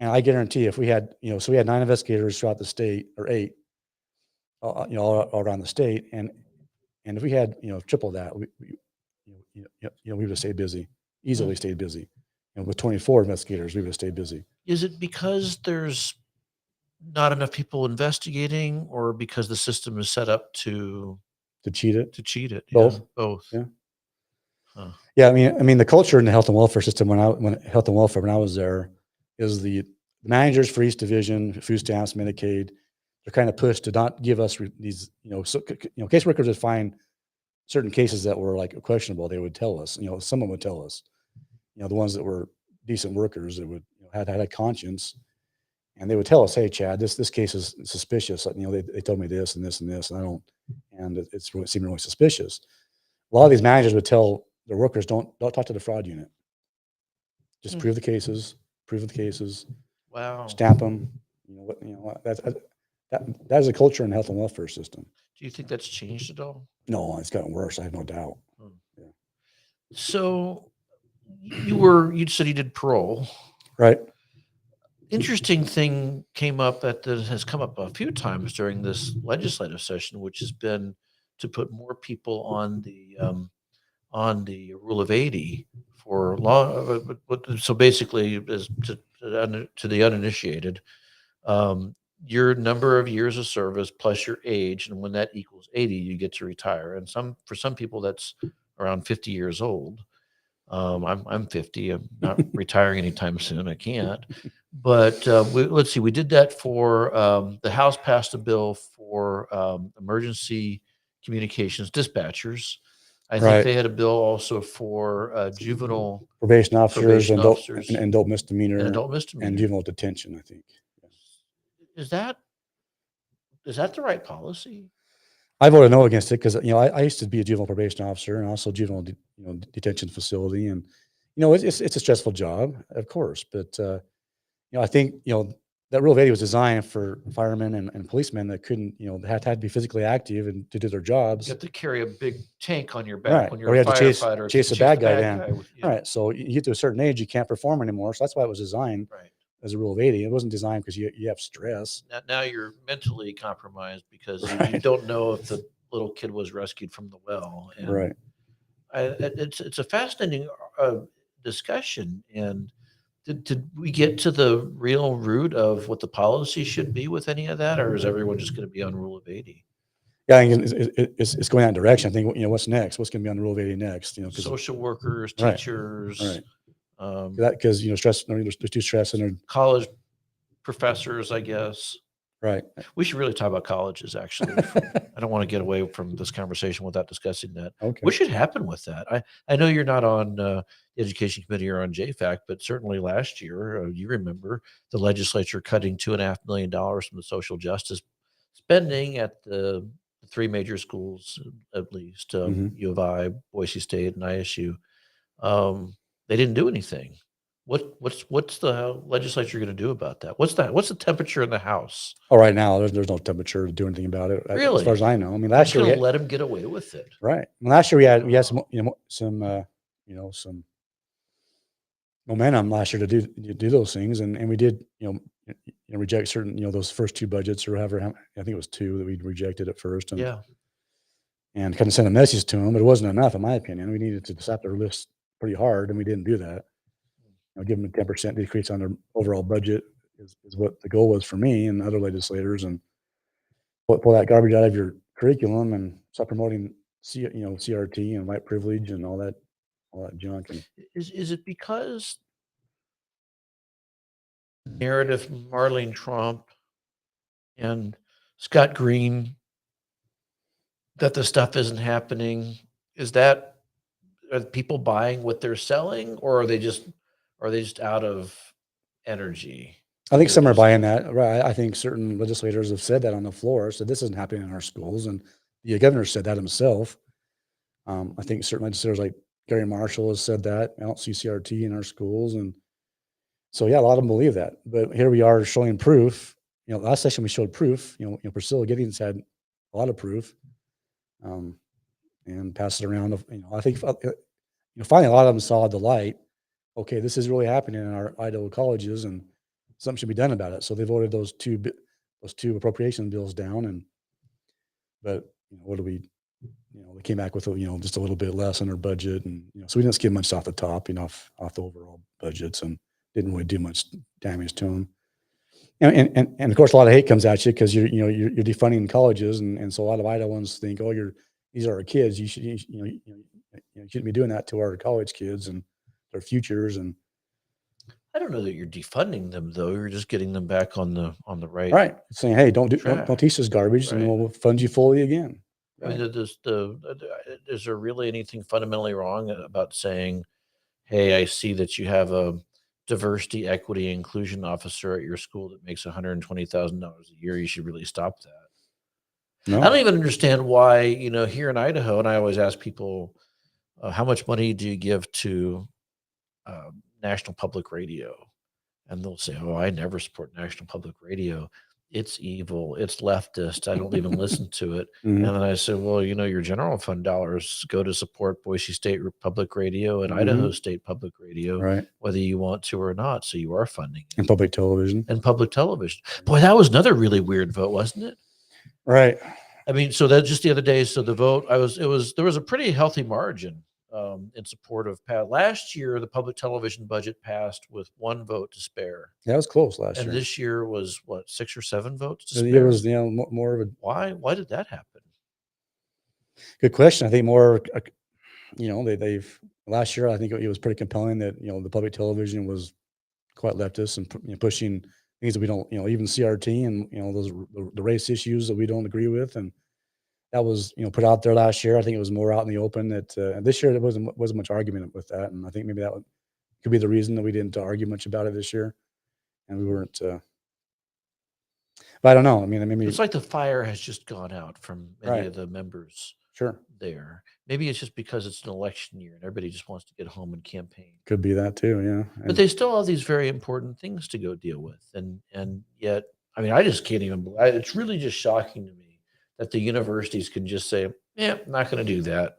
And I guarantee if we had so we had 9 investigators throughout the state, or 8, all around the state, and if we had triple that, we would have stayed busy, easily stayed busy. With 24 investigators, we would have stayed busy. Is it because there's not enough people investigating, or because the system is set up to cheat it? To cheat it. Both. Yeah, both. Yeah. Huh. Yeah, I mean, the culture in the health and welfare system when I was there is the managers for each division, food stamps, Medicaid, they're kind of pushed to not give us these, caseworkers would find certain cases that were like questionable. They would tell us, someone would tell us, the ones that were decent workers that would had a conscience, And they would tell us, "Hey, Chad, this case is suspicious. They told me this and this and this, and I don't, and it's really seeming really suspicious." A lot of these managers would tell their workers, "Don't talk to the fraud unit. Just Hmm. prove the cases, Wow. stamp them." That is a culture in the health and welfare system. Do you think that's changed at all? No, it's gotten worse. I have no doubt. Hmm. Yeah. So you said you did parole. Right. Interesting thing came up that has come up a few times during this legislative session, which has been to put more people on the rule of 80 for law. So basically, to the uninitiated, your number of years of service plus your age, and when that equals 80, you get to retire. And for some people, that's around 50 years old. I'm 50. I'm not retiring anytime soon. I can't. But let's see. We did that for the House passed a bill for emergency communications dispatchers. I think Right. they had a bill also for juvenile Probation officers probation and officers adult and misdemeanor adult and misdemeanor. juvenile detention, I think. Yeah. Is that the right policy? I voted no against it because I used to be a juvenile probation officer and also juvenile detention facility, and it's a stressful job, of course, but I think that Rule of 80 was designed for firemen and policemen that couldn't had to be physically active and to do their You jobs. have to carry a big tank on your back Right. when Or you're you a have to firefighter chase to a chase bad the guy bad down. guy with you. Right. So you get to a certain age, you can't perform anymore. So that's why it was designed Right. as a Rule of 80. It wasn't designed because you have stress. Now you're mentally compromised because you Right. don't know if the little kid was rescued from the well. And Right. it's a fascinating discussion. And did we get to the real root of what the policy should be with any of that, or is everyone just going to be on Rule of 80? Yeah, I think it's going that direction. I think what's next? What's going to be on the Rule of 80 next? Because Social workers, right, teachers, right. um, Because stress. There's too stress in there. college professors, I guess. Right. We should really talk about colleges, actually. I don't want to get away from this conversation without discussing that. Okay. What should happen with that? I know you're not on the education committee or on JFAC, but certainly last year, you remember the legislature cutting $2.5 million from the social justice spending at the three major schools, at least Mhm. U of I, Boise State, and ISU. They didn't do anything. What's the legislature going to do about that? What's the temperature in the House? Oh, right now there's no temperature to do anything about it, as far as Really? I know. I mean, They're last just year gonna let him get away with it. right. Last year we had Wow. some momentum last year to do those things, and we did reject certain those first two budgets or however. I think it was two that we rejected at first, Yeah. and kind of sent a message to them, but it wasn't enough, in my opinion. We needed to slap their list pretty hard, and we didn't do that. Give them a 10% decrease on their overall budget is what the goal was for me and other legislators, and pull that garbage out of your curriculum and stop promoting CRT and white privilege and all that junk. And Is it because narrative Marlene Trump and Scott Green that the stuff isn't happening? Is that are people buying what they're selling, or are they just out of energy? I think They're some are just buying that. Right. I think certain legislators have said that on the floor. So this isn't happening in our schools, and the governor said that himself. I think certain legislators like Gary Marshall has said that. I don't see CRT in our schools, and so yeah, a lot of them believe that. But here we are showing proof. Last session we showed proof. Priscilla Giddings had a lot of proof, um, and passed it around. I think finally a lot of them saw the light. Okay, this is really happening in our Idaho colleges, and something should be done about it. So they voted those two appropriation bills down, and but what do we? They came back with just a little bit less in their budget, and so we didn't skip much off the top, off the overall budgets, and didn't really do much damage to them. And of course, a lot of hate comes at you because you're defunding colleges, and so a lot of Idahoans think, oh, these are our kids. You shouldn't be doing that to our college kids and their futures. And I don't know that you're defunding them though. You're just getting them back on the right right, saying, hey, track. don't teach this garbage, and Right. we'll fund you fully again. I mean, Right. is there really anything fundamentally wrong about saying, "Hey, I see that you have diversity, equity, inclusion officer at your school that makes $120,000 a year, you should really stop that. I don't No. even understand why, here in Idaho, and I always ask people, how much money do you give to National Public Radio? And they'll say, "Oh, I never support National Public Radio. It's evil. It's leftist. I don't even listen to it." Mhm. And then I said, "Well, your general fund dollars go to support Boise State Public Radio and Idaho Mhm. State Public Radio, Right. whether you want to or not. So you are funding it." And public television. And public television. Boy, that was another really weird vote, wasn't it? Right. I mean, so that just the other day, so the vote, there was a pretty healthy margin in support of Pat. Last year, the public television budget passed with one vote to spare. Yeah, it was close last And year. this year was what, 6 or 7 votes to It spare? was, more of a Why did that happen? good question. I think more, they've last year, I think it was pretty compelling that, the public television was quite leftist and pushing things that we don't, even CRT and, those the race issues that we don't agree with. And that was, put out there last year. I think it was more out in the open that and this year there wasn't much argument with that. And I think maybe could be the reason that we didn't argue much about it this year. And we weren't, but I don't know. I mean, maybe, It's like the fire has just gone out from many right. of the members Sure. there. Maybe it's just because it's an election year and everybody just wants to get home and campaign. Could be that too. Yeah. But they still have these very important things to go deal with. And yet, I mean, I just can't even it's really just shocking to me that the universities can just say, "Yeah, not going to do that."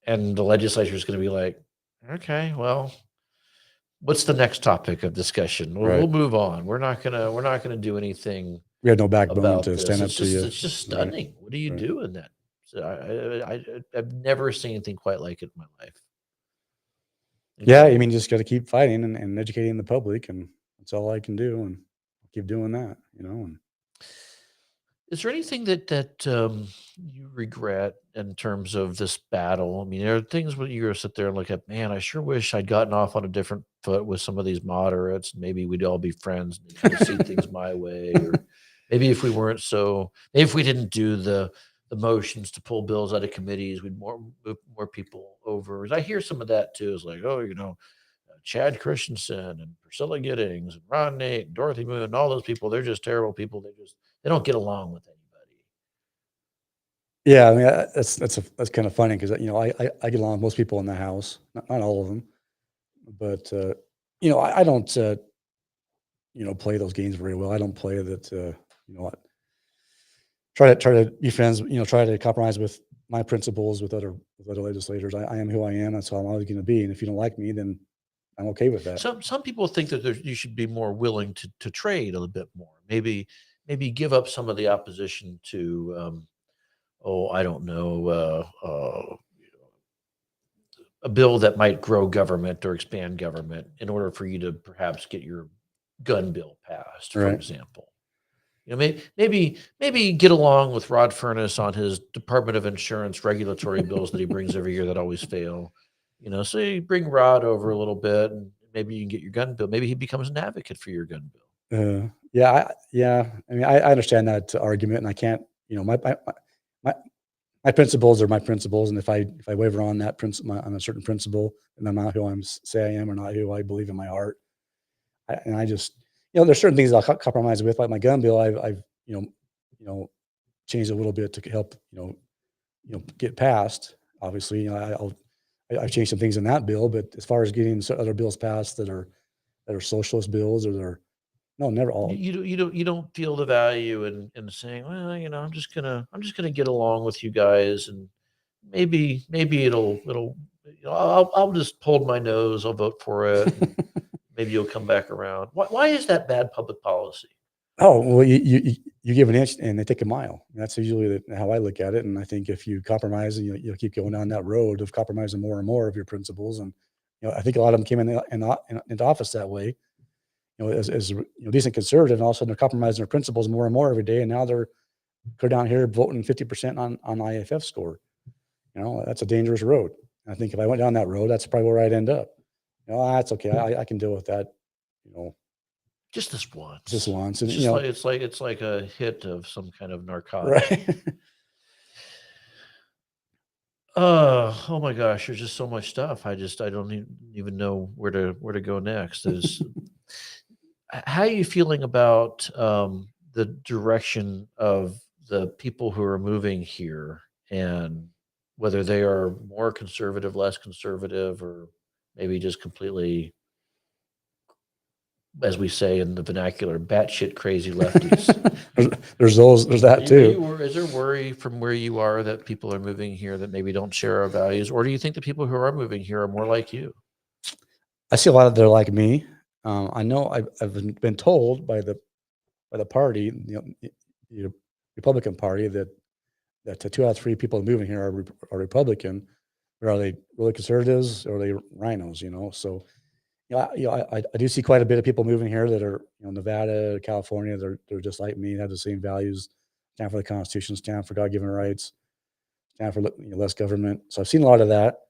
And the legislature is going to be like, "Okay, well, what's the next topic of discussion? We'll Right. move on. We're not gonna do anything We had no backbone about to this." stand up to you. It's just Right. stunning. What do you Right. do in that? So I've never seen anything quite like it in my life. Yeah. I mean, just got to keep fighting and educating the public. And that's all I can do. And keep doing that, and Is there anything that you regret in terms of this battle? I mean, there are things where you're gonna sit there and look at, man, I sure wish I'd gotten off on a different foot with some of these moderates. Maybe we'd all be friends and they'd kind of see things my way. Or maybe if we weren't maybe if we didn't do the motions to pull bills out of committees, we'd move more people over. As I hear some of that too, is like, oh, Chad Christensen and Priscilla Giddings and Ron Nate and Dorothy Moon and all those people, they're just terrible people. They don't get along with anybody. yeah. I mean, that's kind of funny because I get along with most people in the house, not all of them, but I don't play those games very well. I don't play that. Try to be friends. Try to compromise with my principles with other legislators. I am who I am. That's how I'm always going to be. And if you don't like me, then I'm okay with that. Some people think that you should be more willing to trade a little bit more. Maybe give up some of the opposition to I don't know, a bill that might grow government or expand government in order for you to perhaps get your gun bill passed, for Right. example. Maybe get along with Rod Furness on his Department of Insurance regulatory bills that he brings every year that always fail. So you bring Rod over a little bit, and maybe you can get your gun bill. Maybe he becomes an advocate for your gun bill. Yeah. I mean, I understand that argument, and I can't. My my principles are my principles, and if I waver on that principle on a certain principle, and I'm not who say I am, or not who I believe in my heart, I just there's certain things I'll compromise with, like my gun bill. I've changed a little bit to help get passed. Obviously, I've changed some things in that bill, but as far as getting other bills passed that are socialist bills or they're no, never all. You don't feel the value in saying, well, I'm just gonna get along with you guys, and maybe it'll I'll just hold my nose. I'll vote for it. And maybe you'll come back around. Why is that bad public policy? Oh, well, you give an inch and they take a mile. That's usually how I look at it. And I think if you compromise and you'll keep going down that road of compromising more and more of your principles, and I think a lot of them came into office that way. As decent conservative, and all of a sudden they're compromising their principles more and more every day, and now they're down here voting 50% on IFF score. That's a dangerous road. And I think if I went down that road, that's probably where I'd end up. That's okay. I can deal with that. Just this once. Just once, and It's just it's like a hit of some kind of narcotic. right. Oh my gosh, there's just so much stuff. I don't even know where to go next. There's how are you feeling about the direction of the people who are moving here and whether they are more conservative, less conservative, or maybe just completely, as we say in the vernacular, batshit crazy lefties. There's that too. Is there worry from where you are that people are moving here that maybe don't share our values, or do you think the people who are moving here are more like you? I see a lot of they're like me. I know I've been told by the party, the Republican Party, that the 2 out of 3 people moving here are Republican. Or are they really conservatives or are they rhinos? So I do see quite a bit of people moving here that are Nevada, California. They're just like me, have the same values, stand for the Constitution, stand for God given rights, stand for less government. So I've seen a lot of that,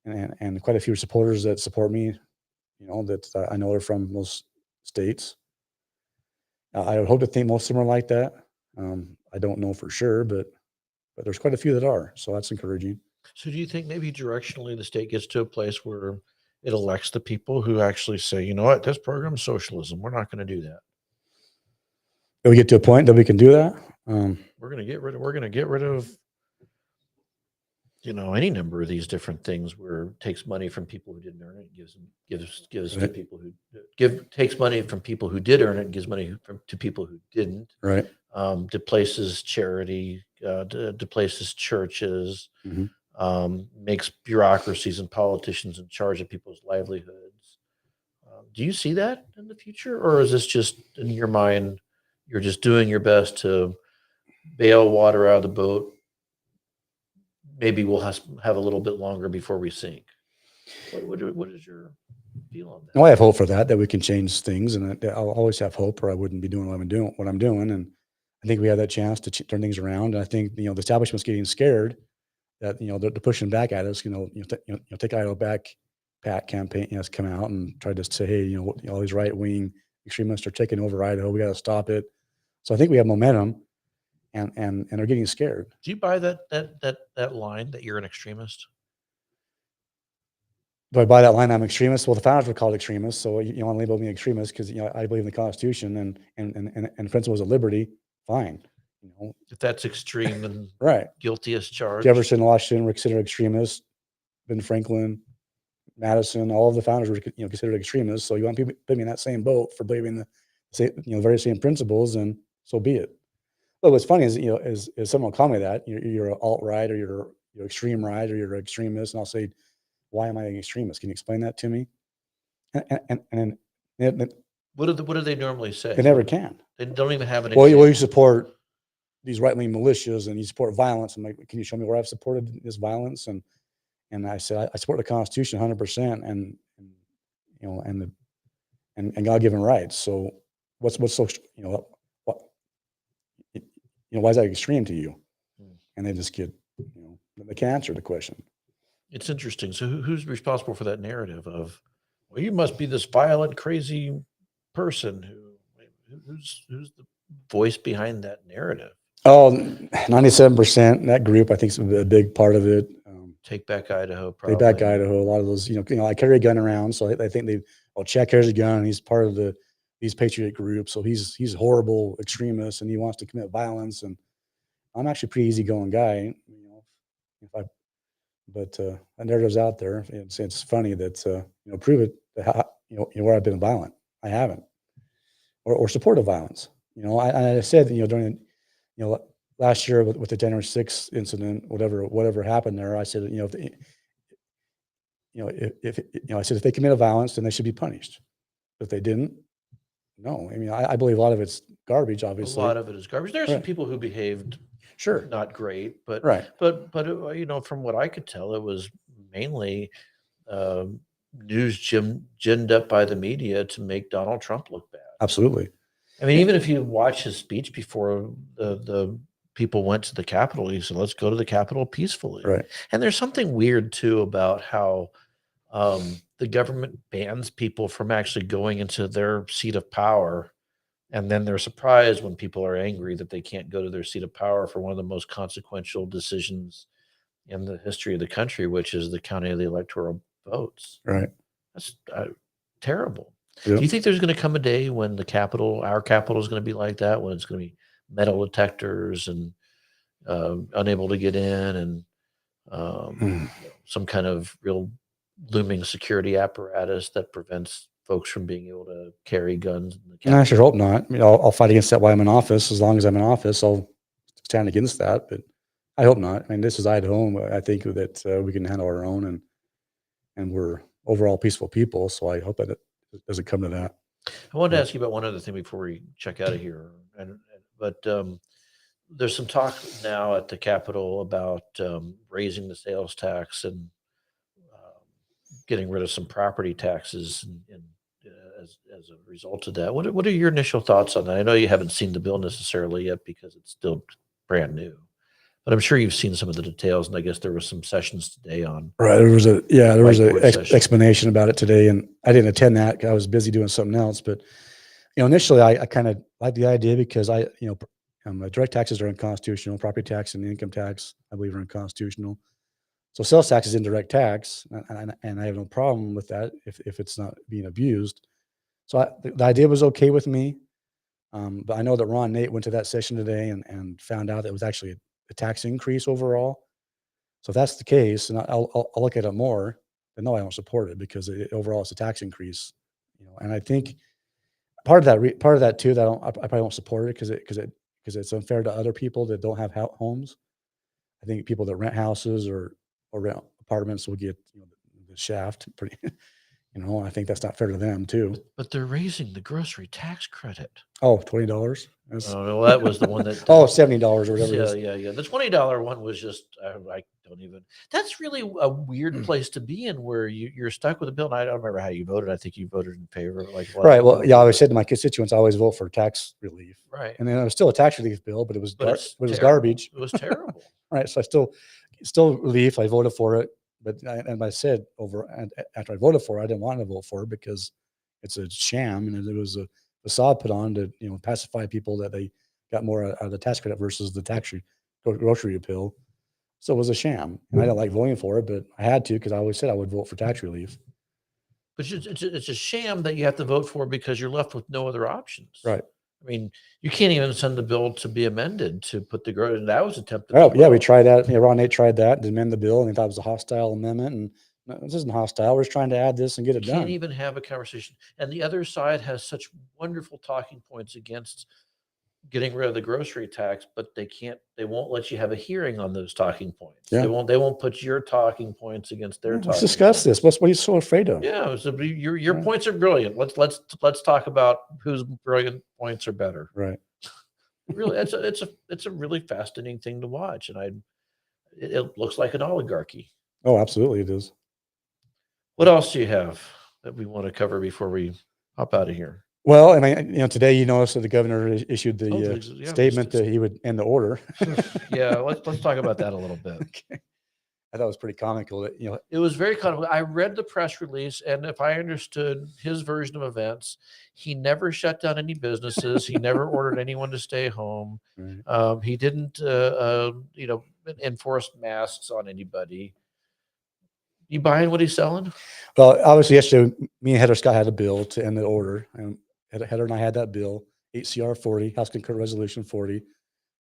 and quite a few supporters that support me. That I know are from those states. I would hope to think most of them are like that. I don't know for sure, but there's quite a few that are. So that's encouraging. So, do you think maybe directionally the state gets to a place where it elects the people who actually say, you know what, this program is socialism. We're not going to do that. If we get to a point that we can do that. We're going to get rid of any number of these different things where it takes money from people who didn't earn it, gives to Right. people who takes money from people who did earn it, and gives money to people who didn't. Right. Displaces charity, displaces churches, Hmm. makes bureaucracies and politicians in charge of people's livelihoods. Do you see that in the future, or is this just in your mind? You're just doing your best to bail water out of the boat. Maybe we'll have a little bit longer before we sink. What is your feel on No, that? I have hope for that we can change things, and I'll always have hope, or I wouldn't be doing what I'm doing. And I think we have that chance to turn things around. And I think the establishment's getting scared that they're pushing back at us. Take Idaho Back Pat campaign has come out and tried to say, hey, all these right wing extremists are taking over Idaho. We got to stop it. So I think we have momentum, and they're getting scared. Do you buy that line that you're an extremist? Do I buy that line? I'm extremist. Well, the founders were called extremists, so you want to label me extremist because I believe in the Constitution and principles of liberty. Fine, If that's extreme, then right. guilty as charged. Jefferson, Washington were considered extremists. Ben Franklin, Madison, all of the founders were considered extremists. So you want to put me in that same boat for believing the very same principles, and so be it. But what's funny is is someone will call me that you're an alt right or you're extreme right or you're an extremist, and I'll say, why am I an extremist? Can you explain that to me? And they, What do they normally they say? never can. They don't even have an Well, example. you support these right wing militias and you support violence. I'm like, can you show me where I've supported this violence? And I said, I support the Constitution 100%, and and and God given rights. So what's so what why is that extreme to you? Hmm. And they just get they can't answer the question. It's interesting. So who's responsible for that narrative of, well, you must be this violent, crazy person who's the voice behind that narrative? Oh, 97%. That group, I think, is a big part of it. Take Back Idaho, They probably. back Idaho. A lot of those, I carry a gun around, so I think Chad carries a gun. He's part of these patriot groups, so he's a horrible extremist, and he wants to commit violence. And I'm actually a pretty easygoing guy, if I, but that narrative's out there. It's funny that prove it. Where I've been violent, I haven't, or supportive violence. I said during last year with the January 6th incident, whatever happened there, I said if I said if they committed violence, then they should be punished. If they didn't, no. I mean, I believe a lot of it's garbage. A Obviously, lot of it is garbage. There are some right. people who behaved Sure, not great, but right, from what I could tell, it was mainly news ginned up by the media to make Donald Trump look bad. absolutely. I mean, even if you watch his speech before the people went to the Capitol, he said, "Let's go to the Capitol peacefully." Right. And there's something weird too about how the government bans people from actually going into their seat of power, and then they're surprised when people are angry that they can't go to their seat of power for one of the most consequential decisions in the history of the country, which is the counting of the electoral votes. Right. That's terrible. Yep. Do you think there's going to come a day when our capital is going to be like that, when it's going to be metal detectors and unable to get in, and some kind of real looming security apparatus that prevents folks from being able to carry guns in the And I Capitol? sure hope not. I mean, I'll fight against that while I'm in office. As long as I'm in office, I'll stand against that. But I hope not. I mean, this is Idaho. And I think that we can handle our own, and we're overall peaceful people. So I hope that it doesn't come to that. I wanted to ask you about one other thing before we check out of here. But there's some talk now at the Capitol about raising the sales tax and getting rid of some property taxes, and as a result of that. What are your initial thoughts on that? I know you haven't seen the bill necessarily yet because it's still brand new, but I'm sure you've seen some of the details. And I guess there was some sessions today on. Right. There was a Whiteboard session. explanation about it today, and I didn't attend that 'cause I was busy doing something else. But initially I kind of liked the idea because direct taxes are unconstitutional. Property tax and income tax, I believe, are unconstitutional. So sales tax is indirect tax, and I have no problem with that if it's not being abused. So the idea was okay with me. But I know that Ron Nate went to that session today and found out that it was actually a tax increase overall. So if that's the case, and I'll look at it more, then no, I don't support it because overall it's a tax increase. And I think part of that too, that I probably won't support it because it's unfair to other people that don't have homes. I think people that rent houses or rent apartments will get the shaft pretty. I think that's not fair to them too. But they're raising the grocery tax credit. Oh, $20. Well, that was the one that. Oh, $70 or whatever it is. Yeah. The $20 one was just I don't even. That's really a weird place to be in, where you're stuck with a bill. And I don't remember how you voted. I think you voted in favor of Right. Well, yeah, I always said to my constituents, I always vote for tax relief. Right. And then it was still a tax relief bill, but it was But it's terrible. garbage. It was terrible. Right. So I still relief. I voted for it, but I said after I voted for it, I didn't want to vote for it because it's a sham, and it was a facade put on to pacify people that they got more out of the tax credit versus the grocery appeal. So it was a sham, and I didn't like voting for it, but I had to because I always said I would vote for tax relief. But it's a sham that you have to vote for because you're left with no other options. Right. I mean, you can't even send the bill to be amended to put the grocery. That was attempted. Oh, yeah, we tried that. Ron Nate tried that to amend the bill, and he thought it was a hostile amendment. And no, this isn't hostile. We're just trying to add this and get it You done. can't even have a conversation. And the other side has such wonderful talking points against getting rid of the grocery tax, but they won't let you have a hearing on those talking points. Yeah. They won't put your talking points against their talking Let's discuss points. this. What are you so afraid of? Yeah, so your points are brilliant. Let's talk about whose brilliant points are better. Right. Really, it's a really fascinating thing to watch, and it looks like an oligarchy. Oh, absolutely, it is. What else do you have that we want to cover before we hop out of here? Well, and today you noticed that the governor issued the statement that he would end the order. Yeah, let's talk about that a little bit. Okay. I thought it was pretty comical that it was very comical. I read the press release, and if I understood his version of events, he never shut down any businesses. He never ordered anyone to stay home. Right. He didn't, enforce masks on anybody. You buying what he's selling? Well, obviously yesterday, me and Heather Scott had a bill to end the order, and Heather and I had that bill, 8 CR 40, House Concurrent Resolution 40,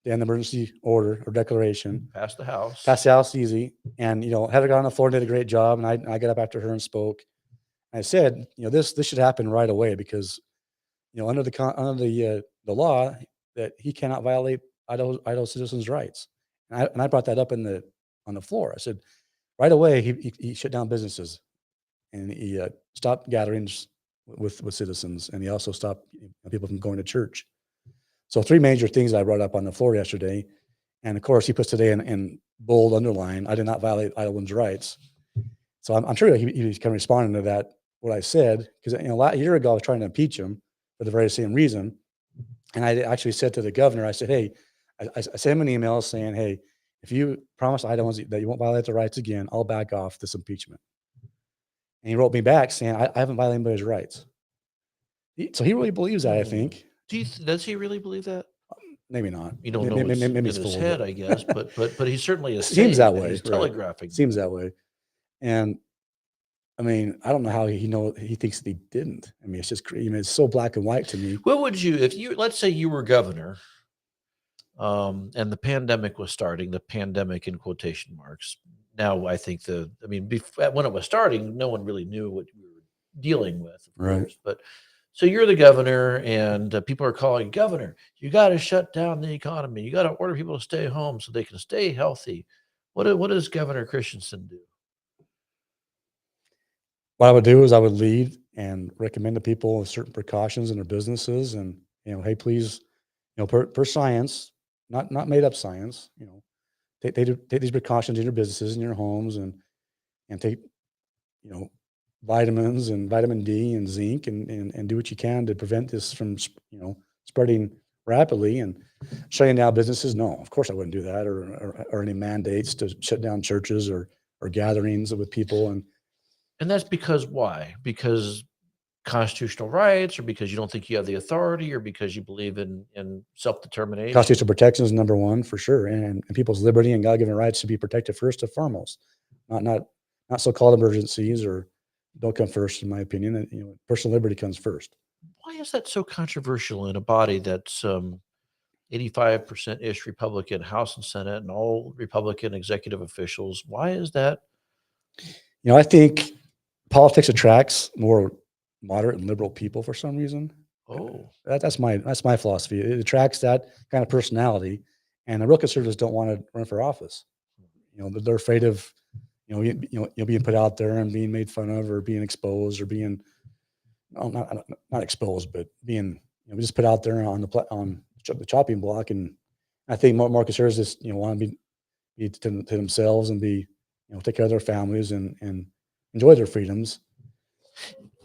to end the emergency order or declaration. Passed the House. Passed the House easy. And, Heather got on the floor and did a great job, and I got up after her and spoke. I said, this should happen right away because, under the law that he cannot violate Idaho citizens' rights. And I brought that up on the floor. I said, right away, he shut down businesses, and he stopped gatherings with citizens, and he also stopped people from going to church. So 3 major things I brought up on the floor yesterday, and of course he puts today in bold underline, I did not violate Idahoans' rights. So I'm sure he's kind of responding to that, what I said, because a year ago I was trying to impeach him for the very same reason, and I actually said to the governor, I said, hey, I sent him an email saying, hey, if you promise Idahoans that you won't violate their rights again, I'll back off this impeachment. And he wrote me back saying, I haven't violated anybody's rights. So he really believes that, I think. Does he really believe that? maybe not. You don't know what's Maybe in it's his full, head, but I guess, but he certainly is seems saying that that. way, He's right? telegraphing Seems that. that way. And I mean, I don't know how he thinks that he didn't. I mean, it's just it's so black and white to me. What would you, if you, let's say you were governor, and the pandemic was starting, the pandemic in quotation marks. Now, I think when it was starting, no one really knew what we were dealing with, of Right. course. But so you're the governor, and people are calling, Governor, you got to shut down the economy. You got to order people to stay home so they can stay healthy. What does Governor Christensen do? What I would do is I would lead and recommend to people certain precautions in their businesses, and hey, please, per science, not made up science, take these precautions in your businesses and your homes, and take you know vitamins and vitamin D and zinc, and do what you can to prevent this from spreading rapidly. And shutting down businesses, no, of course I wouldn't do that, or any mandates to shut down churches or gatherings with people. And that's because why? Because constitutional rights, or because you don't think you have the authority, or because you believe in self-determination? Constitutional protection is number one for sure, and people's liberty and God-given rights should be protected first and foremost, not not not so-called emergencies, or don't come first, in my opinion. And, personal liberty comes first. Why is that so controversial in a body that's 85% ish Republican, House and Senate, and all Republican executive officials? Why is that? I think politics attracts more moderate and liberal people for some reason. Oh, That's my philosophy. It attracts that kind of personality, and the real conservatives don't want to run for office. They're afraid of being put out there and being made fun of, or being exposed, or being not exposed, but being just put out there on the chopping block. And I think more conservatives just want to be to themselves, and be take care of their families, and enjoy their freedoms.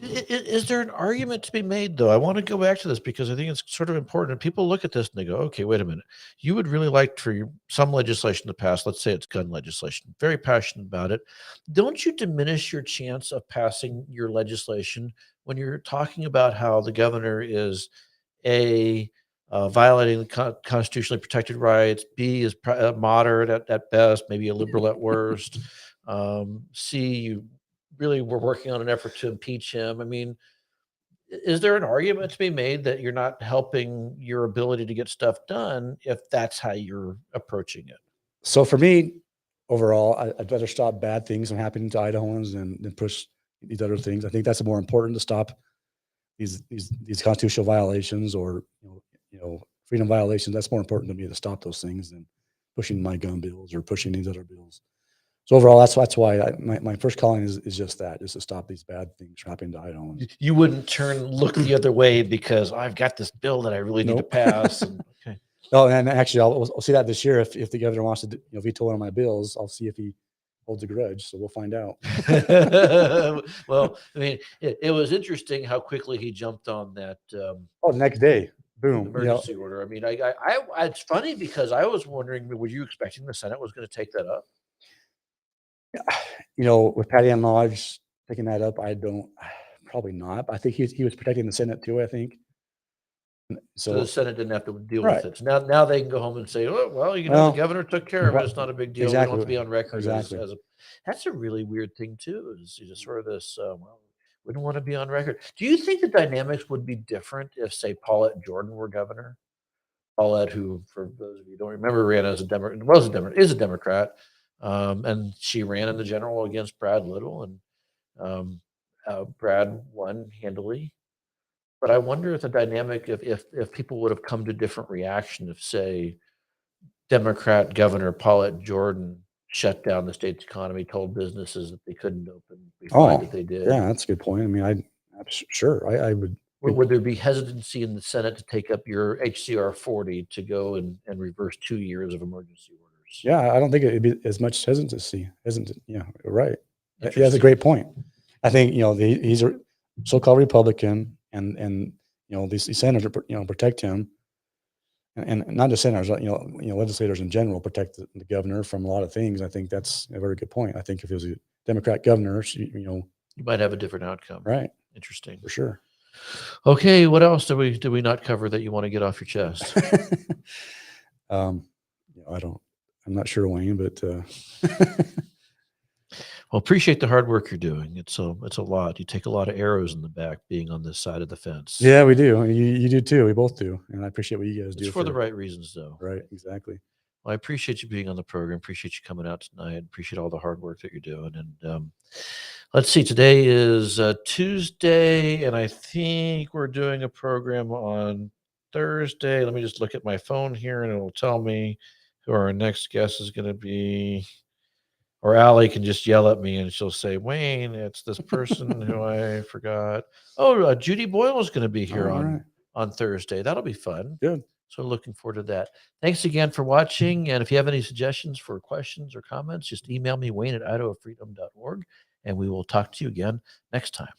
Is there an argument to be made, though? I want to go back to this because I think it's sort of important. People look at this and they go, okay, wait a minute. You would really like for some legislation to pass. Let's say it's gun legislation. Very passionate about it. Don't you diminish your chance of passing your legislation when you're talking about how the governor is A, violating the constitutionally protected rights, B, is moderate at best, maybe a liberal at worst, C, you really were working on an effort to impeach him? I mean, is there an argument to be made that you're not helping your ability to get stuff done if that's how you're approaching it? So for me, overall, I'd rather stop bad things from happening to Idahoans than push these other things. I think that's more important, to stop these constitutional violations, or freedom violations. That's more important to me, to stop those things, than pushing my gun bills or pushing these other bills. So overall, that's why my first calling is just that, is to stop these bad things from happening to Idahoans. You wouldn't look the other way because I've got this bill that I really need to Nope. pass. Okay. Oh, and actually, I'll see that this year. If the governor wants to veto one of my bills, I'll see if he holds a grudge. So we'll find out. Well, I mean, it was interesting how quickly he jumped on that Oh, the next day, boom. emergency order. I mean, it's funny because I was wondering, were you expecting the Senate was going to take that up? With Patty and Lodge picking that up, I don't, probably not. I think he was protecting the Senate too, I think. So the So, Senate didn't have to deal right. with it. So now they can go home and say, "Oh, well, the Well, governor took care of it. It's not a big deal. We don't have to be exactly. on record Exactly. as a." That's a really weird thing too. Is just sort of this. Well, wouldn't want to be on record. Do you think the dynamics would be different if, say, Paulette Jordan were governor? Paulette, who, for those of you who don't remember, ran as a Democrat, is a Democrat, and she ran in the general against Brad Little, and Brad won handily. But I wonder if the dynamic, if people would have come to different reaction if, say, Democrat Governor Paulette Jordan shut down the state's economy, told businesses that they couldn't open, be fine Oh, that they did. yeah, that's a good point. I mean, sure, I would. Would there be hesitancy in the Senate to take up your HCR 40 to go and reverse 2 years of emergency orders? Yeah, I don't think it'd be as much hesitancy. Yeah, you're right. Yeah, that's a Interesting. great point. I think he's a so-called Republican, and these senators protect him, and not just senators, legislators in general protect the governor from a lot of things. I think that's a very good point. I think if it was a Democrat governor, You might have a different outcome. right, Interesting. for sure. Okay, what else did we not cover that you want to get off your chest? I'm not sure, Wayne, but Well, appreciate the hard work you're doing. It's a lot. You take a lot of arrows in the back being on this side of the fence. yeah, we do. You do too. We both do, and I appreciate what you guys It's do for the right reasons, though. right. Exactly. Well, I appreciate you being on the program. Appreciate you coming out tonight. Appreciate all the hard work that you're doing. And let's see, today is Tuesday, and I think we're doing a program on Thursday. Let me just look at my phone here, and it'll tell me who our next guest is going to be. Or Allie can just yell at me, and she'll say, "Wayne, it's this person who I forgot." Oh, Judy Boyle is going to be here All right. on Thursday. That'll be fun. Good. So looking forward to that. Thanks again for watching. And if you have any suggestions for questions or comments, just email me, Wayne at idofreedom.org, and we will talk to you again next time.